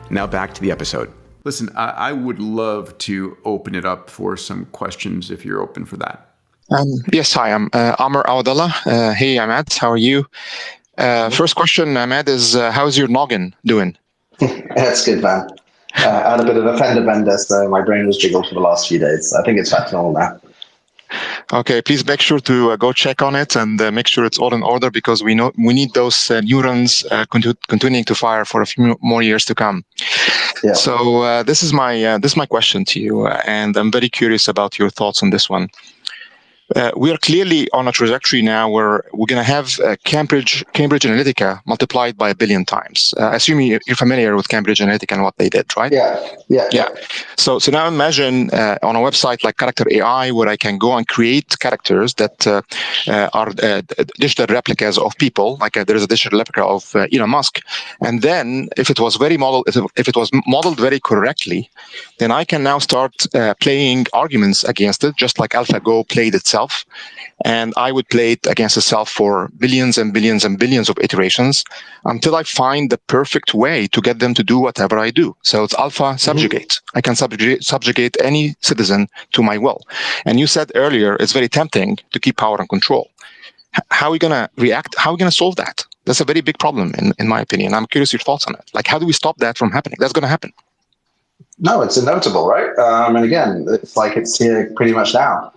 Now back to the episode. Listen, I would love to open it up for some questions if you're open for that. Yes, hi, I'm Amr Awadallah. Hey, Emad, how are you? First question, Emad, is how's your noggin doing? That's good, man. I had a bit of a fender bender, so my brain was jiggled for the last few days. I think it's back to normal now. Okay, please make sure to go check on it and make sure it's all in order, because we need those neurons continuing to fire for a few more years to come. Yeah. So this is my question to you, and I'm very curious about your thoughts on this one. We are clearly on a trajectory now where we're going to have Cambridge Analytica multiplied by 1 billion times. Assuming you're familiar with Cambridge Analytica and what they did, right? Yeah. So now imagine on a website like Character AI, where I can go and create characters that are digital replicas of people. Like there is a digital replica of Elon Musk, and then if it was modeled very correctly, then I can now start playing arguments against it, just like AlphaGo played itself. And I would play it against itself for billions and billions and billions of iterations until I find the perfect way to get them to do whatever I do. So it's alpha subjugate. I can subjugate any citizen to my will. And you said earlier, it's very tempting to keep power and control. How are we going to react? How are we going to solve that? That's a very big problem, in my opinion. I'm curious your thoughts on it. Like, how do we stop that from happening? That's going to happen. No, it's inevitable, right? And again, it's here pretty much now.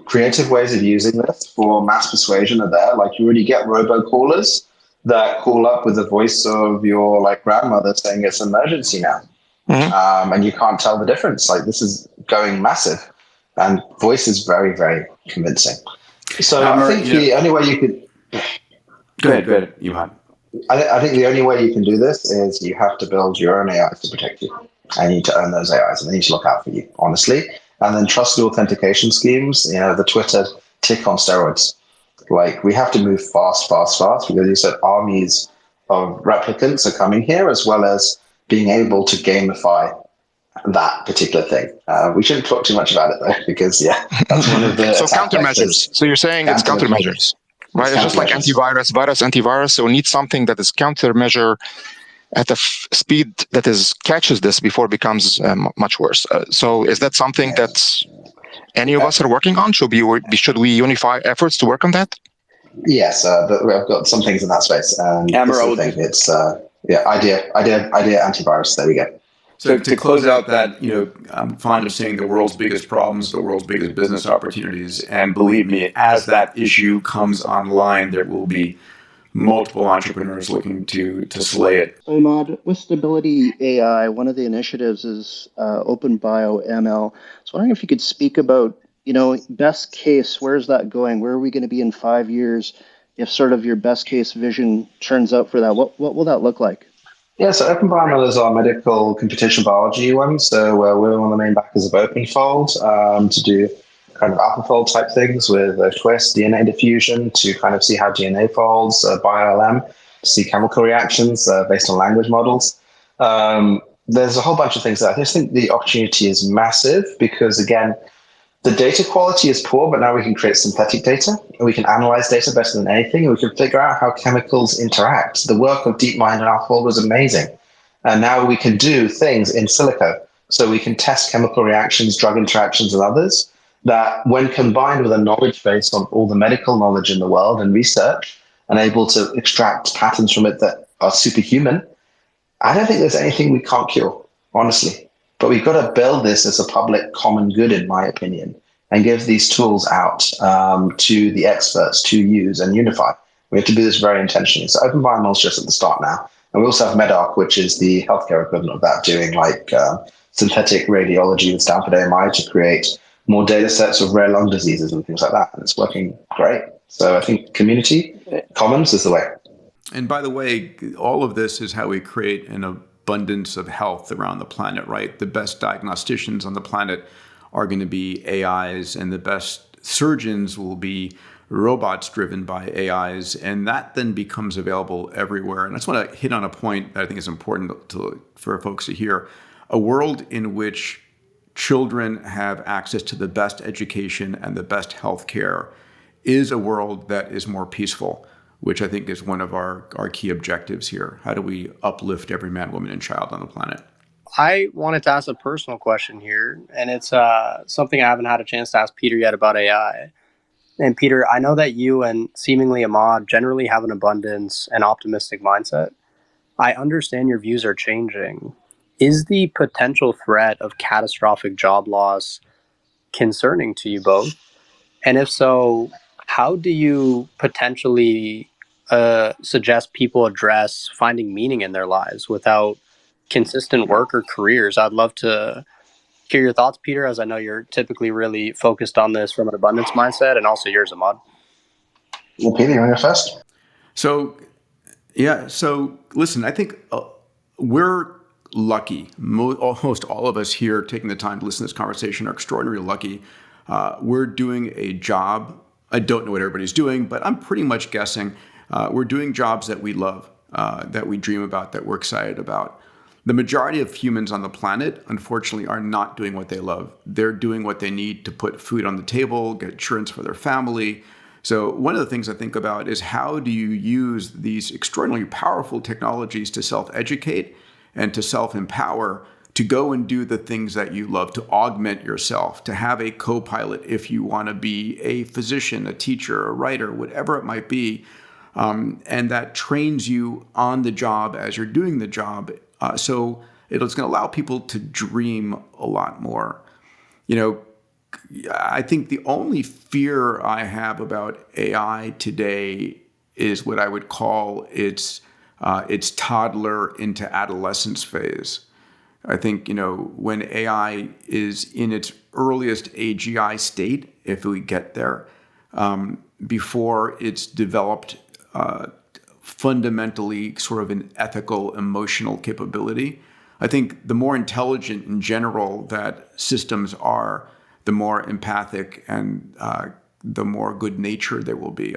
Creative ways of using this for mass persuasion are there. Like you already get robocallers that call up with the voice of your grandmother saying it's an emergency now. Mm-hmm. And you can't tell the difference. Like this is going massive, and voice is very, very convincing. So I think the only way you could go ahead, Emad. I think the only way you can do this is you have to build your own AIs to protect you. I need to own those AIs, and they need to look out for you, honestly. And then trusted authentication schemes, the Twitter tick on steroids. Like, we have to move fast, because you said armies of replicants are coming here, as well as being able to gamify that particular thing. We shouldn't talk too much about it, though, because, that's one of the... So countermeasures. So you're saying it's countermeasures, right? It's just like antivirus. So we need something that is countermeasure at a speed that catches this before it becomes much worse. So is that something that any of us are working on? Should we unify efforts to work on that? Yes, I've got some things in that space. It's idea antivirus. There we go. So to close out that, I'm fond of saying the world's biggest problems, the world's biggest business opportunities. And believe me, as that issue comes online, there will be multiple entrepreneurs looking to slay it. Emad, with Stability AI, one of the initiatives is Open Bio ML. I was wondering if you could speak about, best case, where's that going? Where are we going to be in 5 years? If sort of your best case vision turns out for that, what will that look like? Yeah, so Open Bio ML is our medical computational biology one. So we're one of the main backers of OpenFold to do kind of AlphaFold type things with Twist, DNA diffusion to kind of see how DNA folds, BioLM to see chemical reactions based on language models. There's a whole bunch of things there. I just think the opportunity is massive because, again, the data quality is poor, but now we can create synthetic data and we can analyze data better than anything. And we can figure out how chemicals interact. The work of DeepMind and AlphaFold was amazing. And now we can do things in silico. So we can test chemical reactions, drug interactions, and others that when combined with a knowledge base on all the medical knowledge in the world and research and able to extract patterns from it that are superhuman, I don't think there's anything we can't cure, honestly. But we've got to build this as a public common good, in my opinion, and give these tools out to the experts to use and unify. We have to do this very intentionally. So Open BioML is just at the start now. And we also have MedArc, which is the healthcare equivalent of that, doing synthetic radiology with Stanford AMI to create more data sets of rare lung diseases and things like that. And it's working great. So I think community, commons is the way. And by the way, all of this is how we create an abundance of health around the planet, right? The best diagnosticians on the planet are going to be AIs, and the best surgeons will be robots driven by AIs. And that then becomes available everywhere. And I just want to hit on a point that I think is important for folks to hear. A world in which children have access to the best education and the best health care is a world that is more peaceful, which I think is one of our key objectives here. How do we uplift every man, woman, and child on the planet? I wanted to ask a personal question here, and it's something I haven't had a chance to ask Peter yet about AI. And Peter, I know that you and seemingly Emad generally have an abundance and optimistic mindset. I understand your views are changing. Is the potential threat of catastrophic job loss concerning to you both? And if so, how do you potentially suggest people address finding meaning in their lives without consistent work or careers? I'd love to hear your thoughts, Peter, as I know you're typically really focused on this from an abundance mindset, and also yours, Emad. Well, Peter, you want to go first? So listen, I think we're lucky. Almost all of us here taking the time to listen to this conversation are extraordinarily lucky. We're doing a job. I don't know what everybody's doing, but I'm pretty much guessing we're doing jobs that we love, that we dream about, that we're excited about. The majority of humans on the planet, unfortunately, are not doing what they love. They're doing what they need to put food on the table, get insurance for their family. So one of the things I think about is how do you use these extraordinarily powerful technologies to self-educate and to self-empower to go and do the things that you love, to augment yourself, to have a co-pilot if you want to be a physician, a teacher, a writer, whatever it might be. And that trains you on the job as you're doing the job. So it's going to allow people to dream a lot more. I think the only fear I have about AI today is what I would call its toddler into adolescence phase. I think, when AI is in its earliest AGI state, if we get there, before it's developed fundamentally sort of an ethical, emotional capability, I think the more intelligent in general that systems are, the more empathic and the more good-natured they will be.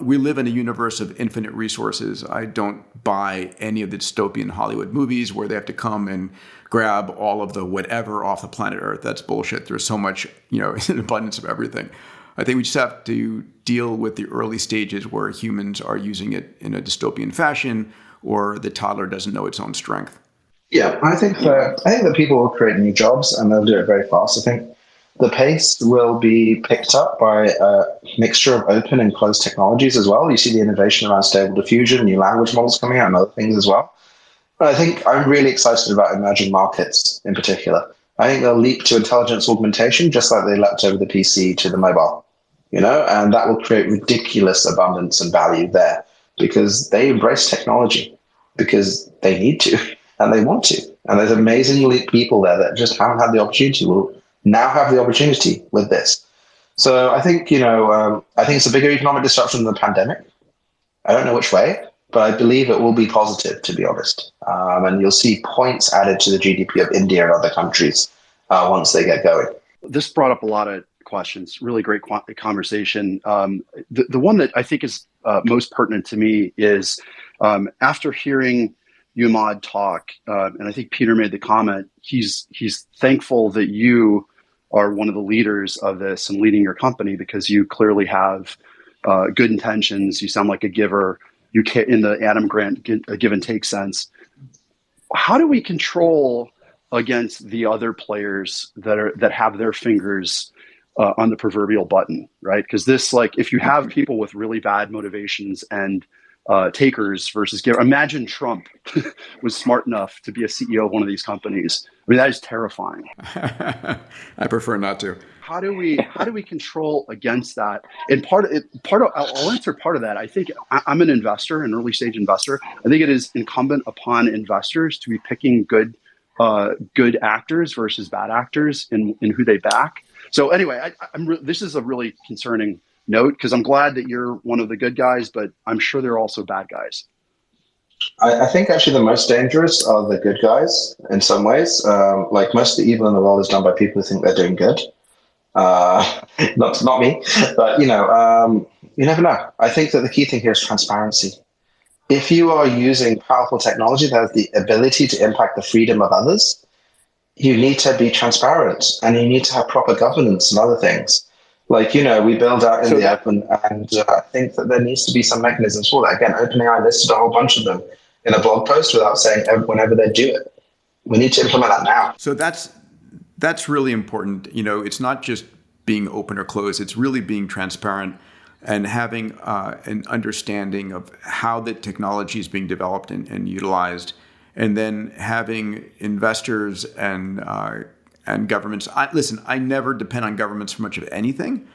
We live in a universe of infinite resources. I don't buy any of the dystopian Hollywood movies where they have to come and grab all of the whatever off the planet Earth. That's bullshit. There's so much, an abundance of everything. I think we just have to deal with the early stages where humans are using it in a dystopian fashion, or the toddler doesn't know its own strength. Yeah, I think that people will create new jobs and they'll do it very fast. I think the pace will be picked up by a mixture of open and closed technologies as well. You see the innovation around stable diffusion, new language models coming out, and other things as well. But I think I'm really excited about emerging markets in particular. I think they'll leap to intelligence augmentation just like they leapt over the PC to the mobile, and that will create ridiculous abundance and value there because they embrace technology because they need to and they want to. And there's amazing people there that just haven't had the opportunity, will now have the opportunity with this. So I think, I think it's a bigger economic disruption than the pandemic. I don't know which way, but I believe it will be positive, to be honest. And you'll see points added to the GDP of India and other countries once they get going. This brought up a lot of questions. Really great conversation. The one that I think is most pertinent to me is after hearing Emad talk, and I think Peter made the comment, he's thankful that you are one of the leaders of this and leading your company because you clearly have good intentions. You sound like a giver. You can, in the Adam Grant give and take sense. How do we control against the other players that have their fingers on the proverbial button, right? Because this, if you have people with really bad motivations and takers versus giver. Imagine Trump was smart enough to be a CEO of one of these companies. I mean, that is terrifying. I prefer not to. How do we control against that? And I'll answer part of that. I think I'm an investor, an early stage investor. I think it is incumbent upon investors to be picking good actors versus bad actors in who they back. So anyway, this is a really concerning note because I'm glad that you're one of the good guys, but I'm sure there are also bad guys. I think actually the most dangerous are the good guys in some ways. Most of the evil in the world is done by people who think they're doing good. Not me, but you never know. I think that the key thing here is transparency. If you are using powerful technology that has the ability to impact the freedom of others, you need to be transparent and you need to have proper governance and other things. We build out in the open, and I think that there needs to be some mechanisms for that. Again, OpenAI listed a whole bunch of them in a blog post without saying whenever they do it. We need to implement that now. So that's really important. It's not just being open or closed. It's really being transparent and having an understanding of how the technology is being developed and utilized, and then having investors and governments. Listen, I never depend on governments for much of anything,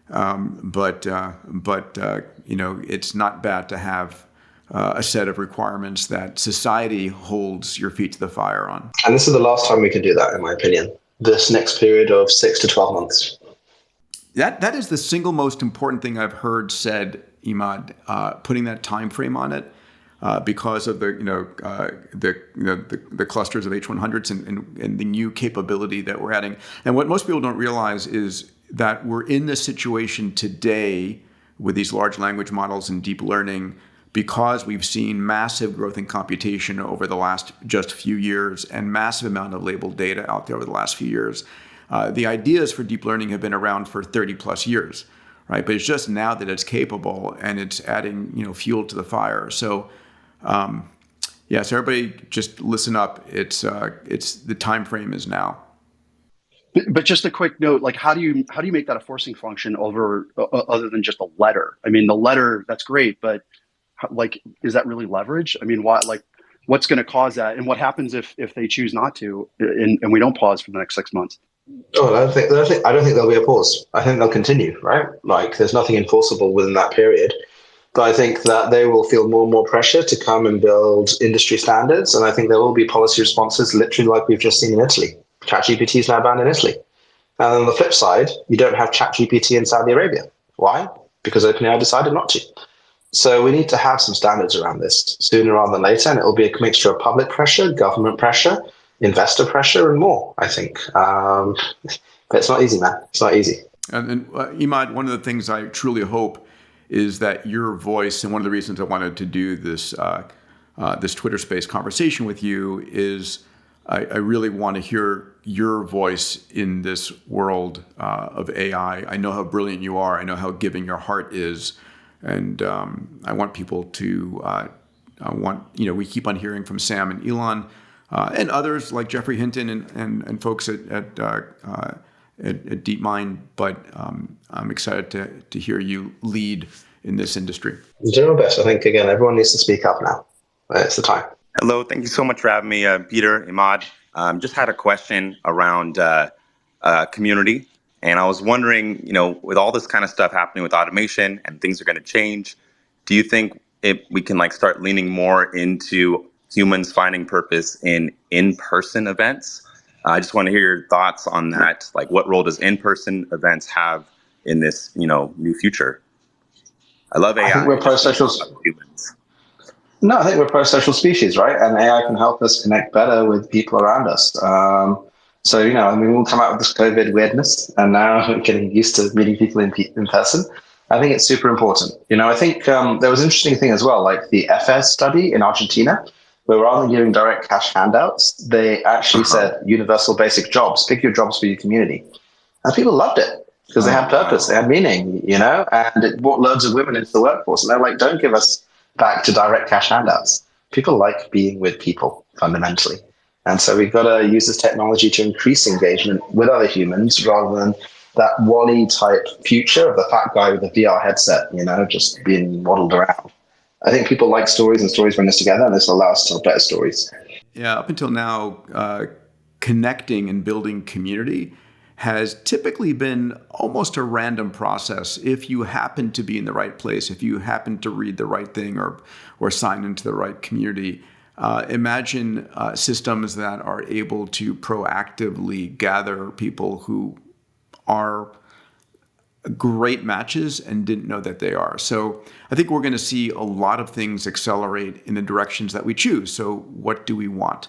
but it's not bad to have a set of requirements that society holds your feet to the fire on. And this is the last time we can do that, in my opinion. This next period of 6 to 12 months. That is the single most important thing I've heard said, Emad, putting that time frame on it, because of the clusters of H100s and the new capability that we're adding. And what most people don't realize is that we're in this situation today with these large language models and deep learning because we've seen massive growth in computation over the last just few years and massive amount of labeled data out there over the last few years. The ideas for deep learning have been around for 30 plus years, right? But it's just now that it's capable and it's adding, fuel to the fire. So, so everybody just listen up. It's the time frame is now. But just a quick note, like how do you make that a forcing function over other than just a letter? I mean, the letter, that's great, but is that really leverage? I mean, what's going to cause that, and what happens if they choose not to, and we don't pause for the next 6 months? Oh, I don't think there'll be a pause. I think they'll continue, right? Like, there's nothing enforceable within that period. But I think that they will feel more and more pressure to come and build industry standards. And I think there will be policy responses, literally like we've just seen in Italy. ChatGPT is now banned in Italy. And on the flip side, you don't have ChatGPT in Saudi Arabia. Why? Because OpenAI decided not to. So we need to have some standards around this sooner rather than later. And it will be a mixture of public pressure, government pressure, investor pressure, and more, I think. But it's not easy, man. It's not easy. And Emad, one of the things I truly hope is that your voice, and one of the reasons I wanted to do this Twitter Space conversation with you is I really want to hear your voice in this world of AI. I know how brilliant you are. I know how giving your heart is. And I want people to we keep on hearing from Sam and Elon and others like Jeffrey Hinton and folks at DeepMind, but I'm excited to hear you lead in this industry. I'm doing my best. I think, again, everyone needs to speak up now. It's the time. Hello. Thank you so much for having me, Peter, Emad. Just had a question around community. And I was wondering, with all this kind of stuff happening with automation and things are going to change, do you think we can start leaning more into humans finding purpose in in-person events? I just want to hear your thoughts on that. Like, what role does in-person events have in this, new future? I love AI. I think we're pro-social. Humans. No, I think we're pro-social species, right? And AI can help us connect better with people around us. So, we'll come out with this COVID weirdness, and now we're getting used to meeting people in person. I think it's super important. I think there was an interesting thing as well, like the FS study in Argentina, where rather than giving direct cash handouts, they actually said universal basic jobs, pick your jobs for your community. And people loved it because they had purpose, they had meaning, and it brought loads of women into the workforce. And they're like, don't give us back to direct cash handouts. People like being with people fundamentally. And so we've got to use this technology to increase engagement with other humans rather than that WALL-E type future of the fat guy with a VR headset, just being waddled around. I think people like stories, and stories bring us together, and this allows us to tell better stories. Yeah, up until now, connecting and building community has typically been almost a random process. If you happen to be in the right place, if you happen to read the right thing or sign into the right community, imagine systems that are able to proactively gather people who are great matches and didn't know that they are. So I think we're going to see a lot of things accelerate in the directions that we choose. So what do we want?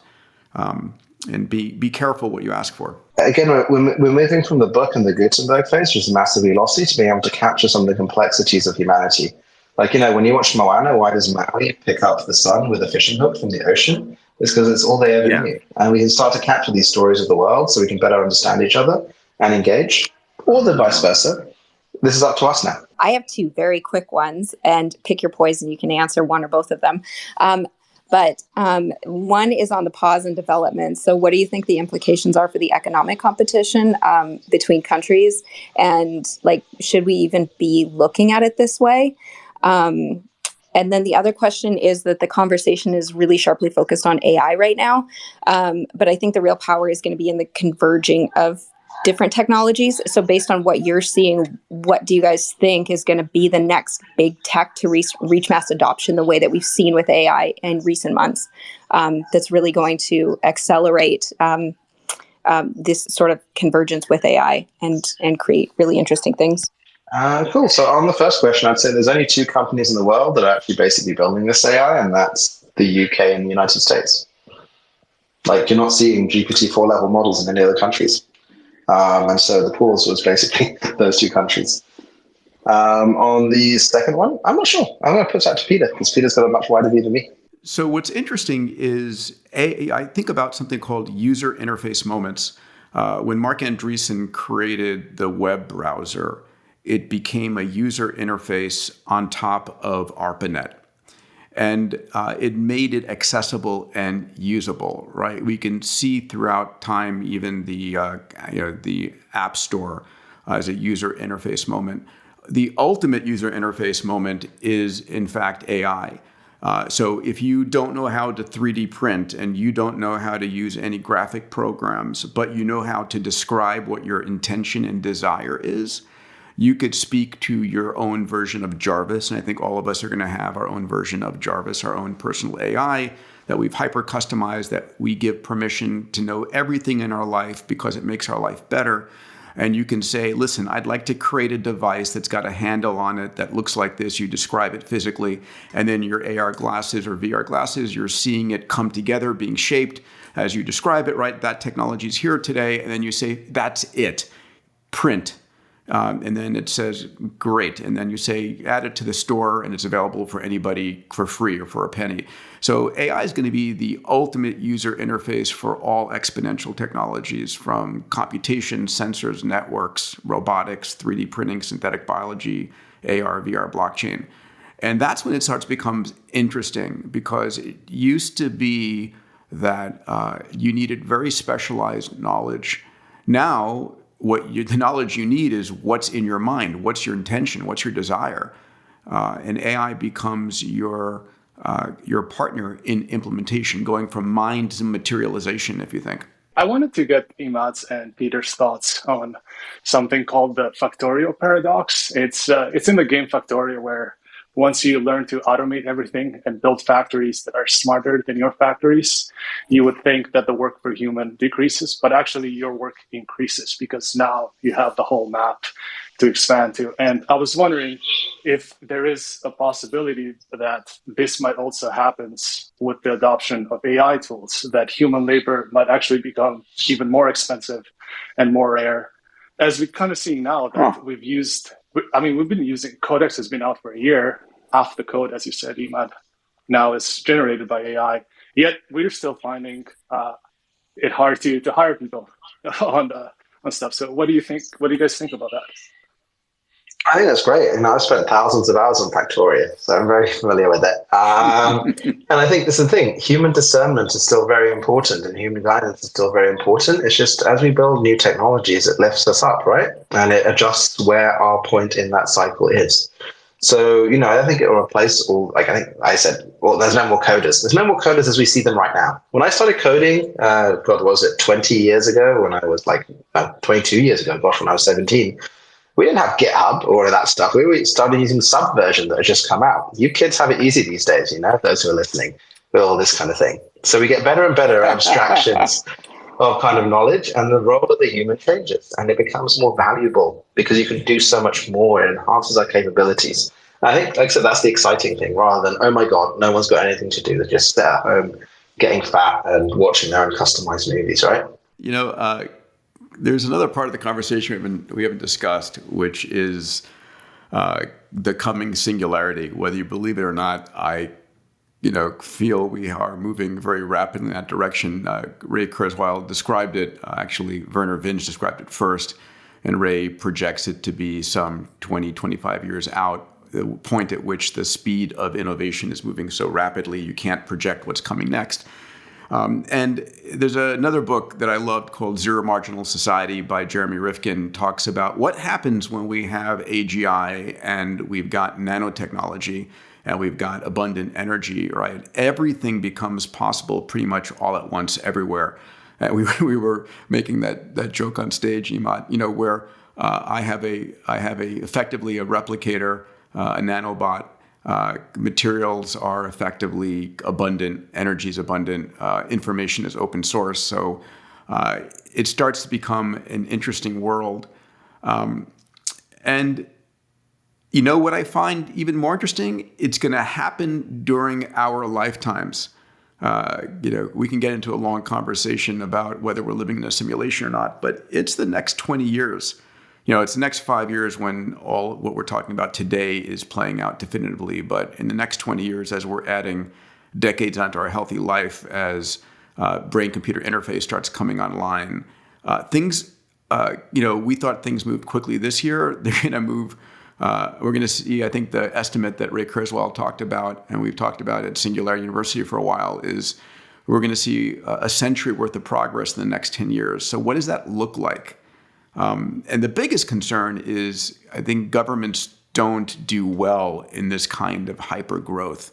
And be careful what you ask for. Again, we're moving from the book and the Gutenberg phase, which is massive velocity, to being able to capture some of the complexities of humanity. Like, when you watch Moana, why does Maui pick up the sun with a fishing hook from the ocean? It's because it's all they ever knew. And we can start to capture these stories of the world so we can better understand each other and engage, or the vice versa. This is up to us now. I have two very quick ones, and pick your poison. You can answer one or both of them. But one is on the pause in development. So what do you think the implications are for the economic competition between countries? And like, should we even be looking at it this way? And then the other question is that the conversation is really sharply focused on AI right now. But I think the real power is going to be in the converging of different technologies. So based on what you're seeing, what do you guys think is going to be the next big tech to reach mass adoption the way that we've seen with AI in recent months, that's really going to accelerate this sort of convergence with AI and create really interesting things? Cool. So on the first question, I'd say there's only two companies in the world that are actually basically building this AI, and that's the UK and the United States. Like, you're not seeing GPT-4 level models in any other countries. And so the pause was basically those two countries. On the second one, I'm not sure. I'm going to put that to Peter, because Peter's got a much wider view than me. So what's interesting is I think about something called user interface moments. When Mark Andreessen created the web browser, it became a user interface on top of ARPANET. And it made it accessible and usable, right? We can see throughout time, even the App Store as a user interface moment. The ultimate user interface moment is, in fact, AI. So if you don't know how to 3D print and you don't know how to use any graphic programs, but you know how to describe what your intention and desire is, you could speak to your own version of Jarvis. And I think all of us are going to have our own version of Jarvis, our own personal AI that we've hyper customized, that we give permission to know everything in our life because it makes our life better. And you can say, listen, I'd like to create a device that's got a handle on it that looks like this. You describe it physically. And then your AR glasses or VR glasses, you're seeing it come together, being shaped as you describe it, right? That technology is here today. And then you say, that's it. Print. And then it says, great. And then you say, add it to the store, and it's available for anybody for free or for a penny. So AI is going to be the ultimate user interface for all exponential technologies, from computation, sensors, networks, robotics, 3D printing, synthetic biology, AR, VR, blockchain. And that's when it starts to become interesting, because it used to be that you needed very specialized knowledge. Now, the knowledge you need is what's in your mind, what's your intention, what's your desire, and AI becomes your partner in implementation, going from mind to materialization, if you think. I wanted to get Emad's and Peter's thoughts on something called the Factorio paradox. It's in the game Factorio, where once you learn to automate everything and build factories that are smarter than your factories, you would think that the work per human decreases, but actually your work increases, because now you have the whole map to expand to. And I was wondering if there is a possibility that this might also happen with the adoption of AI tools, that human labor might actually become even more expensive and more rare. As we're kind of seeing now that we've been using, Codex has been out for a year. Half the code, as you said, Emad, now is generated by AI. Yet we're still finding it hard to hire people on stuff. So what do you think? What do you guys think about that? I think that's great. I've spent thousands of hours on Factoria, so I'm very familiar with it. And I think this is the thing. Human discernment is still very important, and human guidance is still very important. It's just, as we build new technologies, it lifts us up, right? And it adjusts where our point in that cycle is. So, I don't think it will replace all, I think I said, well, there's no more coders. There's no more coders as we see them right now. When I started coding, 20 years ago, when I was 22 years ago, when I was 17, we didn't have GitHub or all of that stuff. We started using Subversion that had just come out. You kids have it easy these days, those who are listening, with all this kind of thing. So we get better and better abstractions of kind of knowledge, and the role of the human changes, and it becomes more valuable because you can do so much more. It enhances our capabilities. I think, like I said, that's the exciting thing, rather than, oh my God, no one's got anything to do. They're just sit at home getting fat and watching their own customized movies, right? There's another part of the conversation we haven't discussed, which is the coming singularity. Whether you believe it or not, I feel we are moving very rapidly in that direction. Ray Kurzweil described it. Actually, Werner Vinge described it first, and Ray projects it to be some 20, 25 years out the point at which the speed of innovation is moving so rapidly, you can't project what's coming next. And there's another book that I loved called Zero Marginal Society by Jeremy Rifkin, talks about what happens when we have AGI and we've got nanotechnology and we've got abundant energy, right? Everything becomes possible pretty much all at once everywhere. We were making that joke on stage, Emad, where I have effectively a replicator, a nanobot. Materials are effectively abundant, energy is abundant, information is open source. So it starts to become an interesting world. And what I find even more interesting, it's going to happen during our lifetimes. We can get into a long conversation about whether we're living in a simulation or not, but it's the next 20 years. It's the next 5 years when all what we're talking about today is playing out definitively. But in the next 20 years, as we're adding decades onto our healthy life, as brain-computer interface starts coming online, we thought things moved quickly this year. They're going to move. We're going to see, I think the estimate that Ray Kurzweil talked about, and we've talked about at Singularity University for a while, is we're going to see a century worth of progress in the next 10 years. So what does that look like? And the biggest concern is I think governments don't do well in this kind of hyper growth,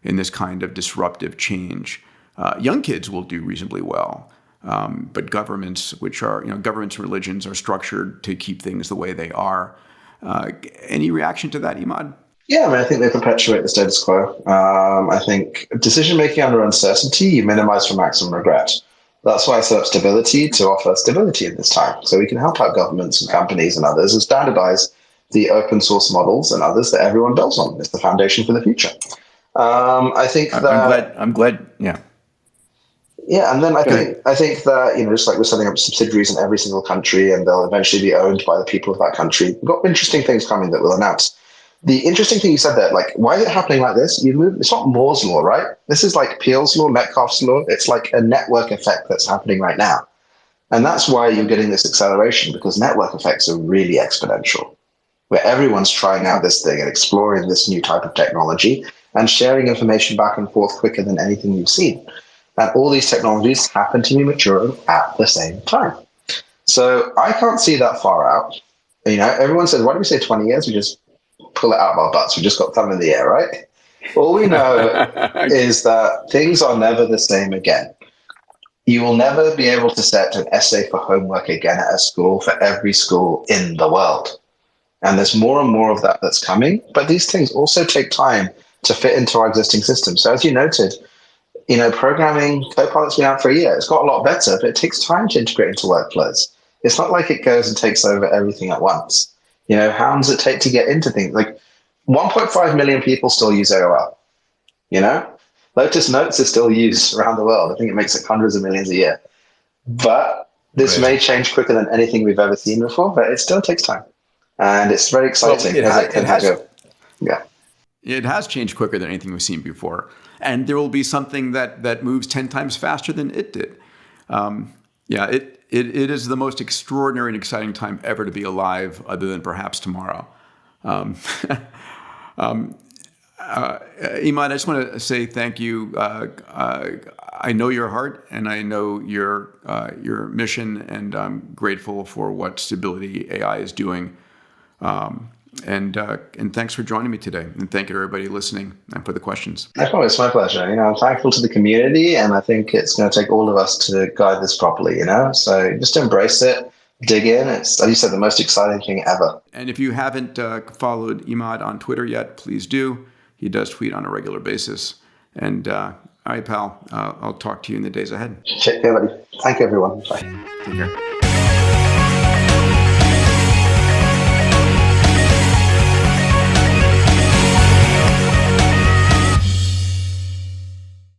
in this kind of disruptive change. Young kids will do reasonably well, but governments, governments and religions are structured to keep things the way they are. Any reaction to that, Emad? Yeah, I think they perpetuate the status quo. I think decision-making under uncertainty, you minimize for maximum regret. That's why I set up Stability to offer stability in this time. So we can help out governments and companies and others and standardize the open source models and others that everyone builds on. It's the foundation for the future. I think that... I'm glad. Yeah. Yeah, and then I think that, just like we're setting up subsidiaries in every single country and they'll eventually be owned by the people of that country. We've got interesting things coming that we'll announce. The interesting thing you said there, like, why is it happening like this? It's not Moore's law, right? This is like Peele's law, Metcalfe's law. It's like a network effect that's happening right now. And that's why you're getting this acceleration, because network effects are really exponential, where everyone's trying out this thing and exploring this new type of technology and sharing information back and forth quicker than anything you've seen. And all these technologies happen to be maturing at the same time. So I can't see that far out. Everyone says, why do we say 20 years? We just pull it out of our butts. We just got thumb in the air, right? All we know is that things are never the same again. You will never be able to set an essay for homework again at a school for every school in the world. And there's more and more of that that's coming. But these things also take time to fit into our existing system. So as you noted, programming, Copilot's been out for a year. It's got a lot better, but it takes time to integrate into workflows. It's not like it goes and takes over everything at once. How long does it take to get into things? Like 1.5 million people still use AOL. Lotus Notes is still used around the world. I think it makes like hundreds of millions a year. But this may change quicker than anything we've ever seen before, but it still takes time. And it's very exciting. It has changed quicker than anything we've seen before. And there will be something that moves 10 times faster than it did. It is the most extraordinary and exciting time ever to be alive, other than perhaps tomorrow. Emad, I just want to say thank you. I know your heart and I know your mission, and I'm grateful for what Stability AI is doing. And thanks for joining me today. And thank you to everybody listening and for the questions. Oh, it's my pleasure. I'm thankful to the community, and I think it's going to take all of us to guide this properly, So just embrace it, dig in. It's, as you said, the most exciting thing ever. And if you haven't followed Emad on Twitter yet, please do. He does tweet on a regular basis. And all right, pal, I'll talk to you in the days ahead. Take care, buddy. Thank you, everyone. Bye. Take care.